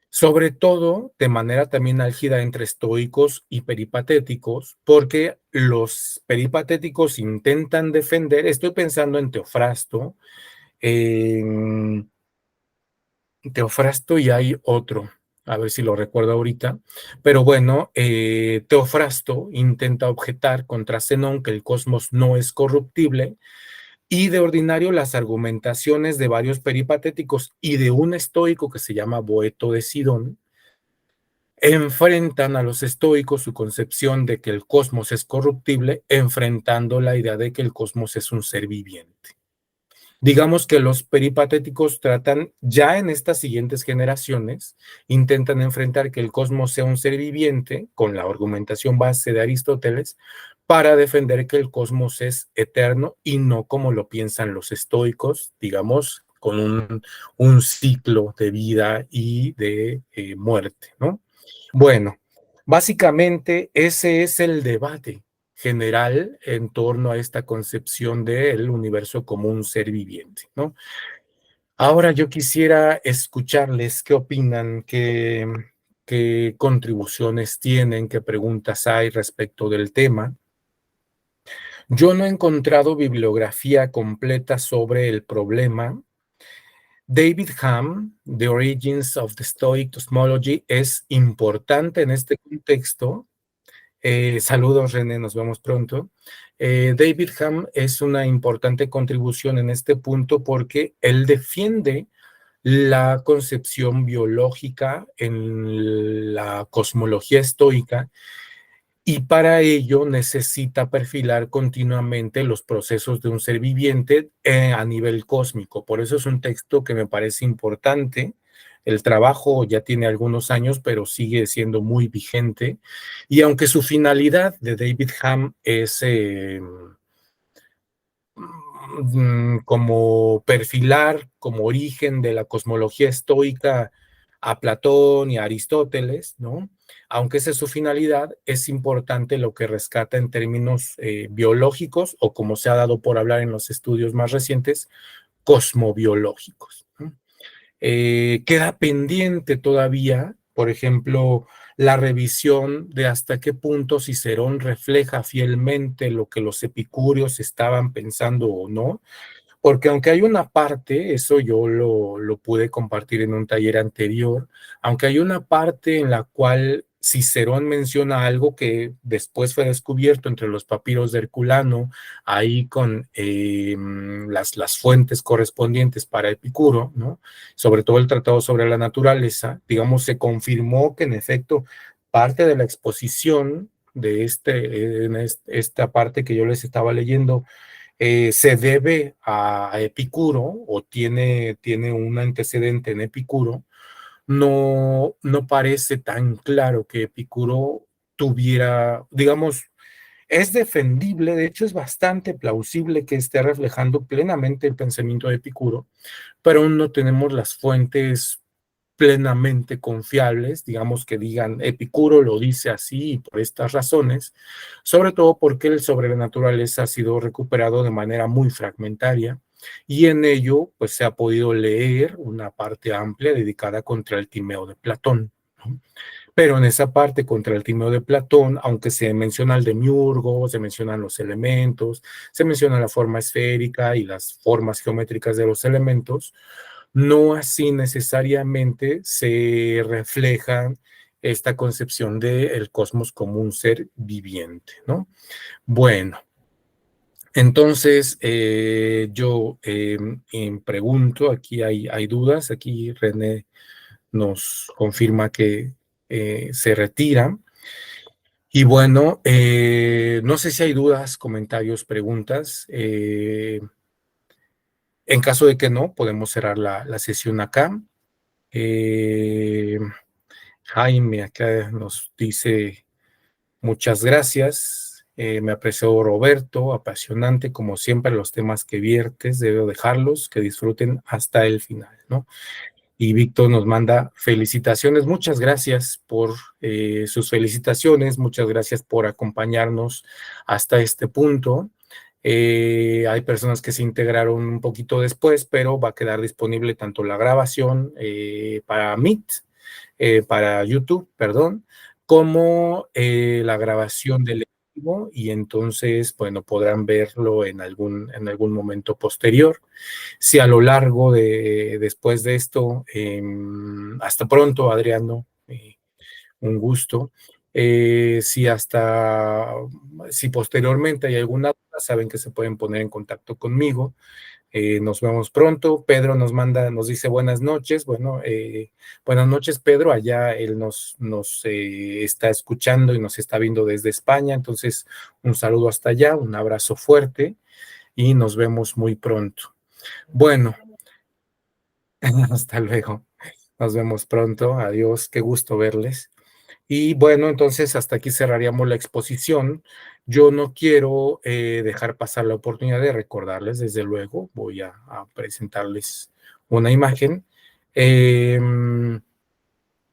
sobre todo de manera también álgida entre estoicos y peripatéticos, porque los peripatéticos intentan defender, estoy pensando en Teofrasto y hay otro, a ver si lo recuerdo ahorita, pero bueno, Teofrasto intenta objetar contra Zenón que el cosmos no es corruptible, y de ordinario las argumentaciones de varios peripatéticos y de un estoico que se llama Boeto de Sidón enfrentan a los estoicos su concepción de que el cosmos es corruptible, enfrentando la idea de que el cosmos es un ser viviente. Digamos que los peripatéticos tratan, ya en estas siguientes generaciones, intentan enfrentar que el cosmos sea un ser viviente, con la argumentación base de Aristóteles, para defender que el cosmos es eterno y no como lo piensan los estoicos, digamos, con un ciclo de vida y de muerte, ¿no? Bueno, básicamente ese es el debate general en torno a esta concepción del universo como un ser viviente, ¿no? Ahora yo quisiera escucharles qué opinan, qué contribuciones tienen, qué preguntas hay respecto del tema. Yo no he encontrado bibliografía completa sobre el problema. David Hume, The Origins of the Stoic Cosmology, es importante en este contexto. Saludos, René, nos vemos pronto. David Hume es una importante contribución en este punto porque él defiende la concepción biológica en la cosmología estoica, y para ello necesita perfilar continuamente los procesos de un ser viviente a nivel cósmico. Por eso es un texto que me parece importante. El trabajo ya tiene algunos años, pero sigue siendo muy vigente. Y aunque su finalidad de David Hume es como perfilar como origen de la cosmología estoica a Platón y a Aristóteles, ¿no? Aunque esa es su finalidad, es importante lo que rescata en términos biológicos, o como se ha dado por hablar en los estudios más recientes, cosmobiológicos, ¿no? Queda pendiente todavía, por ejemplo, la revisión de hasta qué punto Cicerón refleja fielmente lo que los epicúreos estaban pensando o no, porque aunque hay una parte, eso yo lo pude compartir en un taller anterior, aunque hay una parte en la cual Cicerón menciona algo que después fue descubierto entre los papiros de Herculano, ahí con las fuentes correspondientes para Epicuro, ¿no? Sobre todo el Tratado sobre la Naturaleza, digamos, se confirmó que en efecto parte de la exposición de esta parte que yo les estaba leyendo se debe a Epicuro, o tiene un antecedente en Epicuro. No parece tan claro que Epicuro tuviera, digamos, Es defendible, de hecho es bastante plausible que esté reflejando plenamente el pensamiento de Epicuro, pero aún no tenemos las fuentes plenamente confiables, digamos que digan Epicuro lo dice así y por estas razones, sobre todo porque el sobre la naturaleza ha sido recuperado de manera muy fragmentaria y en ello pues se ha podido leer una parte amplia dedicada contra el Timeo de Platón, ¿no? Pero en esa parte contra el Timeo de Platón, aunque se menciona el demiurgo, se mencionan los elementos, se menciona la forma esférica y las formas geométricas de los elementos, no así necesariamente se refleja esta concepción del cosmos como un ser viviente, ¿no? Bueno, entonces yo pregunto, aquí hay dudas, aquí René nos confirma que se retira. Y bueno, no sé si hay dudas, comentarios, preguntas. En caso de que no, podemos cerrar la sesión acá. Jaime acá nos dice muchas gracias. Me apreció Roberto, apasionante como siempre los temas que viertes, debo dejarlos, que disfruten hasta el final, ¿no? Y Víctor nos manda felicitaciones. Muchas gracias por sus felicitaciones. Muchas gracias por acompañarnos hasta este punto. Hay personas que se integraron un poquito después, pero va a quedar disponible tanto la grabación para Meet, para YouTube, perdón, como la grabación del vivo y entonces, bueno, podrán verlo en algún momento posterior. Si a lo largo de después de esto, hasta pronto, Adriano, un gusto. Si posteriormente hay alguna duda, saben que se pueden poner en contacto conmigo. Nos vemos pronto. Pedro nos dice buenas noches. Bueno, buenas noches, Pedro. Allá él nos está escuchando y nos está viendo desde España. Entonces, un saludo hasta allá, un abrazo fuerte y nos vemos muy pronto. Bueno, hasta luego. Nos vemos pronto. Adiós. Qué gusto verles. Y bueno, entonces hasta aquí cerraríamos la exposición. Yo no quiero dejar pasar la oportunidad de recordarles, desde luego, voy a presentarles una imagen. Que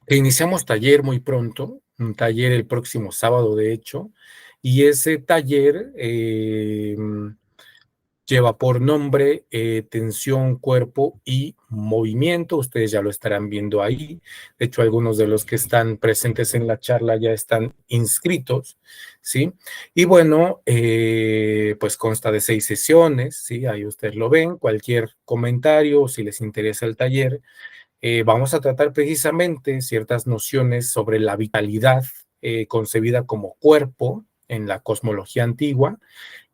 iniciamos taller muy pronto, un taller el próximo sábado, de hecho, y ese taller lleva por nombre Tensión, Cuerpo y Movimiento. Ustedes ya lo estarán viendo ahí. De hecho, algunos de los que están presentes en la charla ya están inscritos, ¿sí? Y bueno, pues consta de 6 sesiones, ¿sí? Ahí ustedes lo ven. Cualquier comentario, si les interesa el taller, vamos a tratar precisamente ciertas nociones sobre la vitalidad concebida como cuerpo en la cosmología antigua.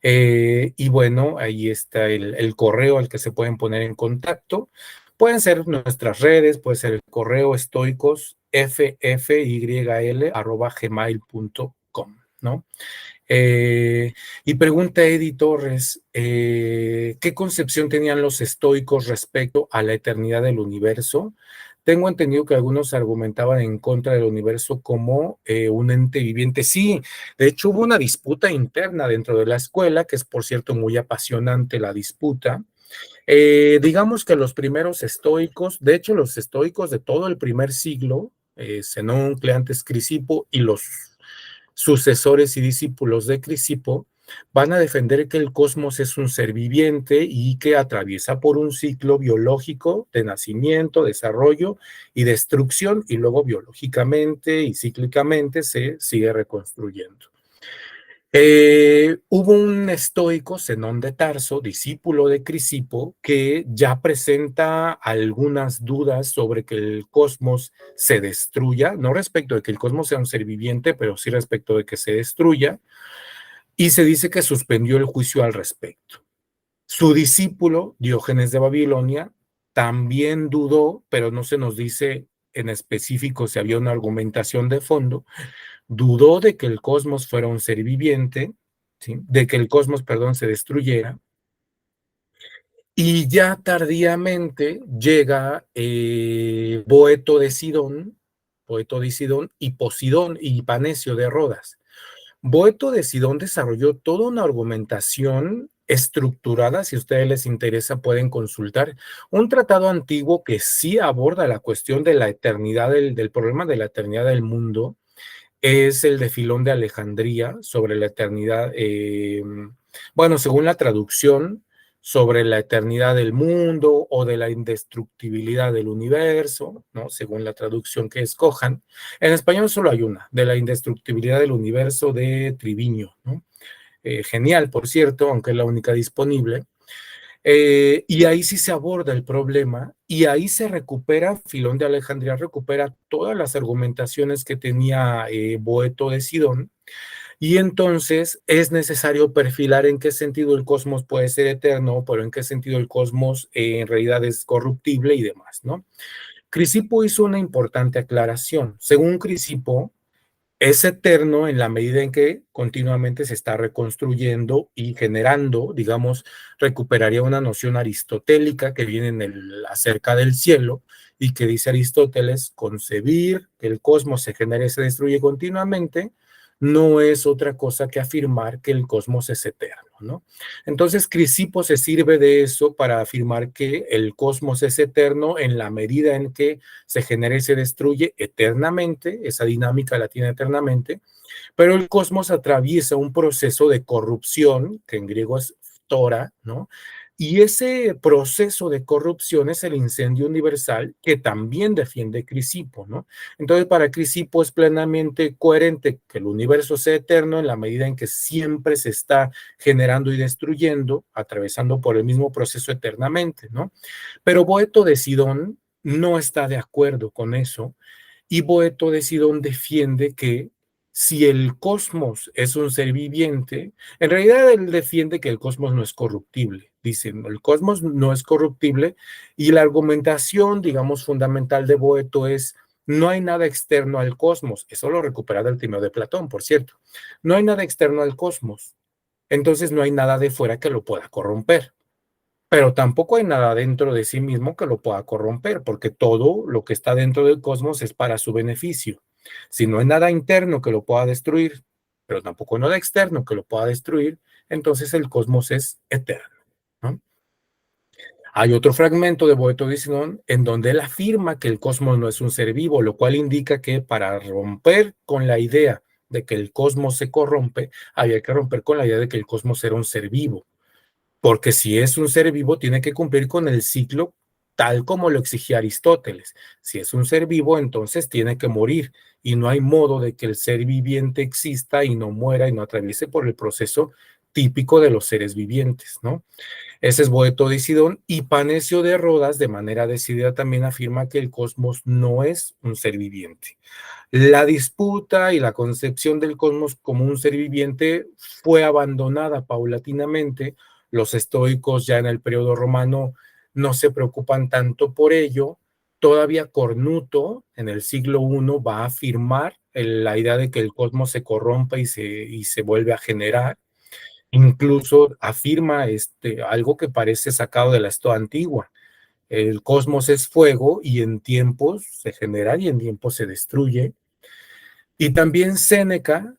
Y bueno, ahí está el correo al que se pueden poner en contacto. Pueden ser nuestras redes, puede ser el correo estoicosffyl@gmail.com, ¿no? Y pregunta Eddie Torres, ¿qué concepción tenían los estoicos respecto a la eternidad del universo? Tengo entendido que algunos argumentaban en contra del universo como un ente viviente. Sí, de hecho hubo una disputa interna dentro de la escuela, que es por cierto muy apasionante la disputa. Digamos que los primeros estoicos, de hecho los estoicos de todo el primer siglo, Zenón, Cleantes, Crisipo y los sucesores y discípulos de Crisipo, van a defender que el cosmos es un ser viviente y que atraviesa por un ciclo biológico de nacimiento, desarrollo y destrucción, y luego biológicamente y cíclicamente se sigue reconstruyendo. Hubo un estoico, Zenón de Tarso, discípulo de Crisipo, que ya presenta algunas dudas sobre que el cosmos se destruya, no respecto de que el cosmos sea un ser viviente, pero sí respecto de que se destruya, y se dice que suspendió el juicio al respecto. Su discípulo, Diógenes de Babilonia, también dudó, pero no se nos dice en específico si había una argumentación de fondo, dudó de que el cosmos fuera un ser viviente, ¿sí? De que el cosmos, perdón, se destruyera, y ya tardíamente llega Boeto de Sidón y Posidón y Panecio de Rodas. Boeto de Sidón desarrolló toda una argumentación estructurada, si a ustedes les interesa pueden consultar, un tratado antiguo que sí aborda la cuestión de la eternidad, del problema de la eternidad del mundo, es el de Filón de Alejandría sobre la eternidad, bueno, según la traducción, sobre la eternidad del mundo o de la indestructibilidad del universo, ¿no? Según la traducción que escojan. En español solo hay una, de la indestructibilidad del universo de Triviño, ¿no? Genial, por cierto, aunque es la única disponible. Y ahí sí se aborda el problema y ahí se recupera, Filón de Alejandría recupera todas las argumentaciones que tenía Boeto de Sidón, y entonces es necesario perfilar en qué sentido el cosmos puede ser eterno, pero en qué sentido el cosmos en realidad es corruptible y demás, ¿no? Crisipo hizo una importante aclaración. Según Crisipo, es eterno en la medida en que continuamente se está reconstruyendo y generando, digamos, recuperaría una noción aristotélica que viene acerca del cielo y que dice Aristóteles, concebir que el cosmos se genera y se destruye continuamente no es otra cosa que afirmar que el cosmos es eterno, ¿no? Entonces, Crisipo se sirve de eso para afirmar que el cosmos es eterno en la medida en que se genera y se destruye eternamente, esa dinámica la tiene eternamente, pero el cosmos atraviesa un proceso de corrupción, que en griego es phtora, ¿no? Y ese proceso de corrupción es el incendio universal que también defiende Crisipo, ¿no? Entonces, para Crisipo es plenamente coherente que el universo sea eterno en la medida en que siempre se está generando y destruyendo, atravesando por el mismo proceso eternamente, ¿no? Pero Boeto de Sidón no está de acuerdo con eso, y Boeto de Sidón defiende que si el cosmos es un ser viviente, en realidad él defiende que el cosmos no es corruptible. Dicen, el cosmos no es corruptible, y la argumentación, digamos, fundamental de Boeto es, no hay nada externo al cosmos. Eso lo recupera del Timeo de Platón, por cierto. No hay nada externo al cosmos. Entonces no hay nada de fuera que lo pueda corromper. Pero tampoco hay nada dentro de sí mismo que lo pueda corromper, porque todo lo que está dentro del cosmos es para su beneficio. Si no hay nada interno que lo pueda destruir, pero tampoco hay nada externo que lo pueda destruir, entonces el cosmos es eterno, ¿no? Hay otro fragmento de Boeto de Sidón en donde él afirma que el cosmos no es un ser vivo, lo cual indica que para romper con la idea de que el cosmos se corrompe, había que romper con la idea de que el cosmos era un ser vivo. Porque si es un ser vivo, tiene que cumplir con el ciclo tal como lo exigía Aristóteles. Si es un ser vivo, entonces tiene que morir. Y no hay modo de que el ser viviente exista y no muera y no atraviese por el proceso típico de los seres vivientes, ¿no? Ese es Boeto de Sidón, y Panecio de Rodas, de manera decidida, también afirma que el cosmos no es un ser viviente. La disputa y la concepción del cosmos como un ser viviente fue abandonada paulatinamente. Los estoicos ya en el periodo romano no se preocupan tanto por ello. Todavía Cornuto en el siglo I va a afirmar la idea de que el cosmos se corrompe y se vuelve a generar. Incluso afirma algo que parece sacado de la Estoa antigua. El cosmos es fuego y en tiempos se genera y en tiempos se destruye. Y también Séneca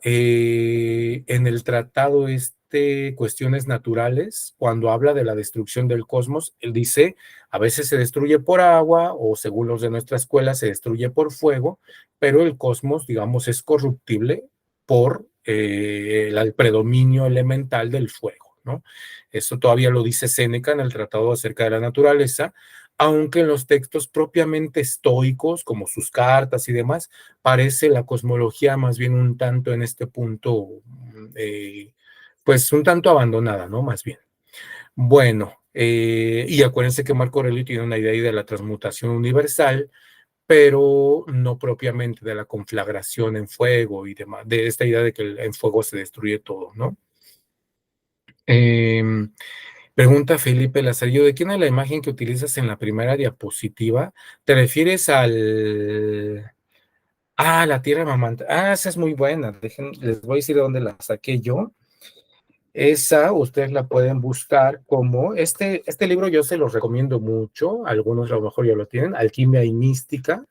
en el tratado Cuestiones Naturales, cuando habla de la destrucción del cosmos, él dice, a veces se destruye por agua o según los de nuestra escuela se destruye por fuego, pero el cosmos, digamos, es corruptible por el predominio elemental del fuego, ¿no? Eso todavía lo dice Séneca en el tratado acerca de la naturaleza, aunque en los textos propiamente estoicos, como sus cartas y demás, parece la cosmología más bien un tanto en este punto, pues un tanto abandonada, ¿no? Más bien. Bueno, y acuérdense que Marco Aurelio tiene una idea de la transmutación universal, pero no propiamente de la conflagración en fuego y demás, de esta idea de que en fuego se destruye todo, ¿no? Pregunta Felipe Lazarillo, ¿de quién es la imagen que utilizas en la primera diapositiva? ¿Te refieres al... Ah, la tierra mamante. Ah, esa es muy buena. Les voy a decir de dónde la saqué yo. Esa ustedes la pueden buscar como... Este libro yo se los recomiendo mucho. Algunos a lo mejor ya lo tienen. Alquimia y Mística.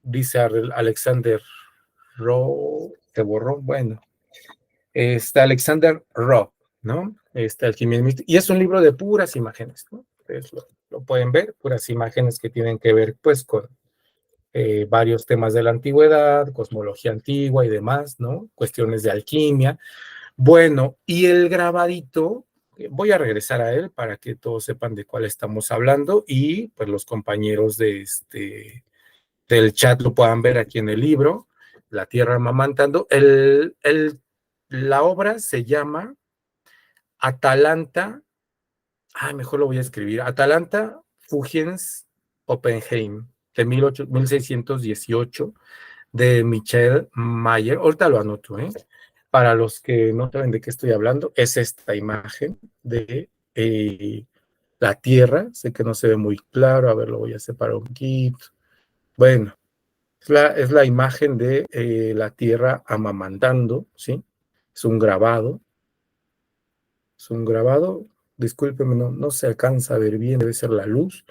Dice Alexander Se borró, bueno. Está Alexander Robb, ¿no? Está Alquimia Mística, y es un libro de puras imágenes, ¿no? Ustedes lo pueden ver, puras imágenes que tienen que ver, pues, con varios temas de la antigüedad, cosmología antigua y demás, ¿no? Cuestiones de alquimia. Bueno, y el grabadito, voy a regresar a él para que todos sepan de cuál estamos hablando y pues los compañeros del chat lo puedan ver aquí en el libro, La Tierra Amamantando. La obra se llama Atalanta, mejor lo voy a escribir, Atalanta Fugiens Oppenheim, de 1618, de Michel Mayer. Ahorita lo anoto, ¿eh? Para los que no saben de qué estoy hablando, es esta imagen de la Tierra. Sé que no se ve muy claro, a ver, lo voy a separar un poquito. Bueno, es la imagen de la Tierra amamantando, ¿sí? Es un grabado. Es un grabado. Discúlpeme, no se alcanza a ver bien, debe ser la luz.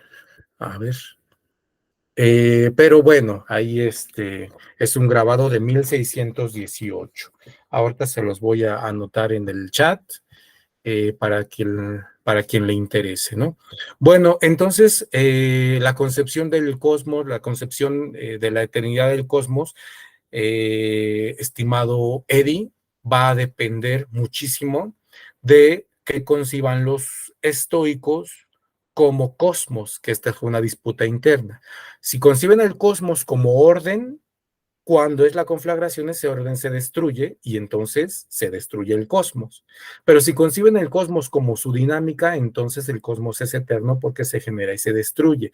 A ver. Pero bueno, ahí es un grabado de 1618. Ahorita se los voy a anotar en el chat para quien le interese, ¿no? Bueno, entonces, la concepción del cosmos, la concepción de la eternidad del cosmos, estimado Eddie, va a depender muchísimo de qué conciban los estoicos como cosmos, que esta fue una disputa interna. Si conciben el cosmos como orden, cuando es la conflagración, ese orden se destruye y entonces se destruye el cosmos. Pero si conciben el cosmos como su dinámica, entonces el cosmos es eterno porque se genera y se destruye.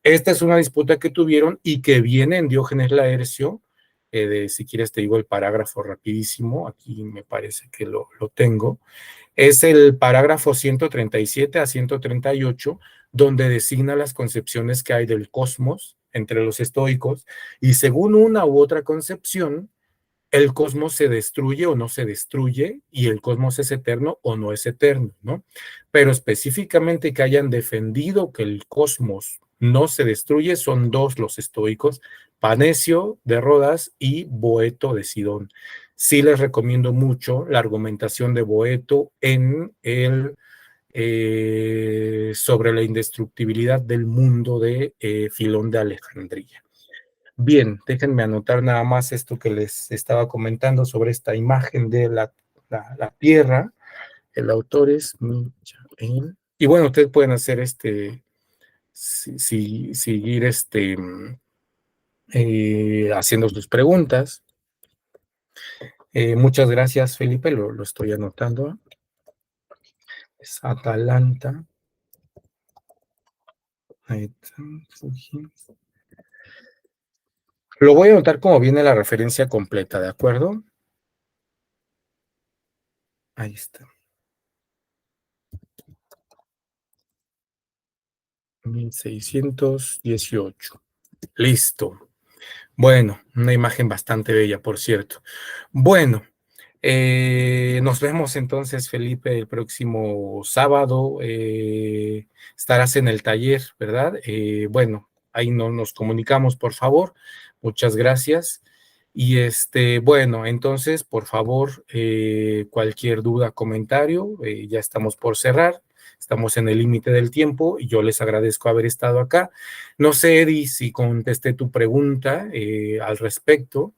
Esta es una disputa que tuvieron y que viene en Diógenes Laercio. Si quieres te digo el parágrafo rapidísimo, aquí me parece que lo tengo. Es el parágrafo 137 a 138, donde designa las concepciones que hay del cosmos entre los estoicos, y según una u otra concepción, el cosmos se destruye o no se destruye, y el cosmos es eterno o no es eterno, ¿no? Pero específicamente que hayan defendido que el cosmos no se destruye, son dos los estoicos, Panecio de Rodas y Boeto de Sidón. Sí les recomiendo mucho la argumentación de Boeto en sobre la indestructibilidad del mundo de Filón de Alejandría. Bien, déjenme anotar nada más esto que les estaba comentando sobre esta imagen de la Tierra. El autor es Michael. Y bueno, ustedes pueden hacer seguir haciendo sus preguntas. Muchas gracias, Felipe, lo estoy anotando. Es Atalanta. Ahí está. Lo voy a anotar como viene la referencia completa, ¿de acuerdo? Ahí está. 1618. Listo. Bueno, una imagen bastante bella, por cierto. Bueno, nos vemos entonces, Felipe, el próximo sábado. Estarás en el taller, ¿verdad? Bueno, ahí no nos comunicamos, por favor. Muchas gracias. Y bueno, entonces, por favor, cualquier duda, comentario, ya estamos por cerrar. Estamos en el límite del tiempo y yo les agradezco haber estado acá. No sé, Eddie, si contesté tu pregunta al respecto.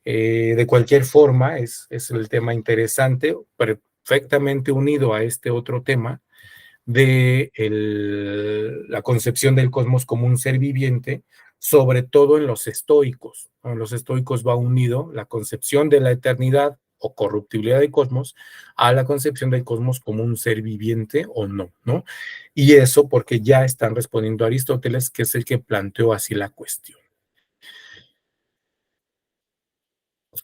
De cualquier forma, es el tema interesante, perfectamente unido a este otro tema de la concepción del cosmos como un ser viviente, sobre todo en los estoicos. En los estoicos va unido la concepción de la eternidad o corruptibilidad del cosmos a la concepción del cosmos como un ser viviente o no, ¿no? Y eso porque ya están respondiendo a Aristóteles, que es el que planteó así la cuestión.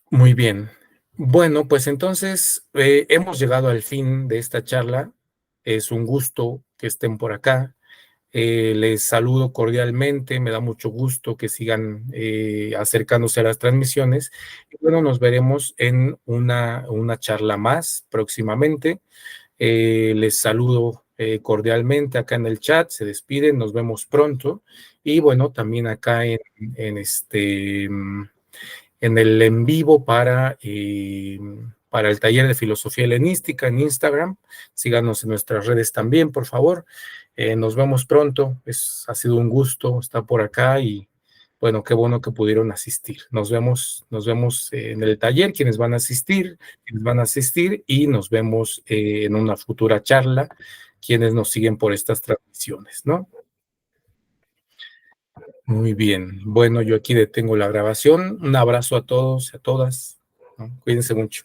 Muy bien. Bueno, pues entonces hemos llegado al fin de esta charla. Es un gusto que estén por acá. Les saludo cordialmente, me da mucho gusto que sigan acercándose a las transmisiones. Y bueno, nos veremos en una charla más próximamente. Les saludo cordialmente acá en el chat, se despiden, nos vemos pronto. Y bueno, también acá en el en vivo para el taller de filosofía helenística en Instagram. Síganos en nuestras redes también, por favor. Nos vemos pronto. Ha sido un gusto estar por acá y bueno, qué bueno que pudieron asistir. Nos vemos en el taller, quienes van a asistir y nos vemos en una futura charla, quienes nos siguen por estas transmisiones, ¿no? Muy bien. Bueno, yo aquí detengo la grabación. Un abrazo a todos y a todas, ¿no? Cuídense mucho.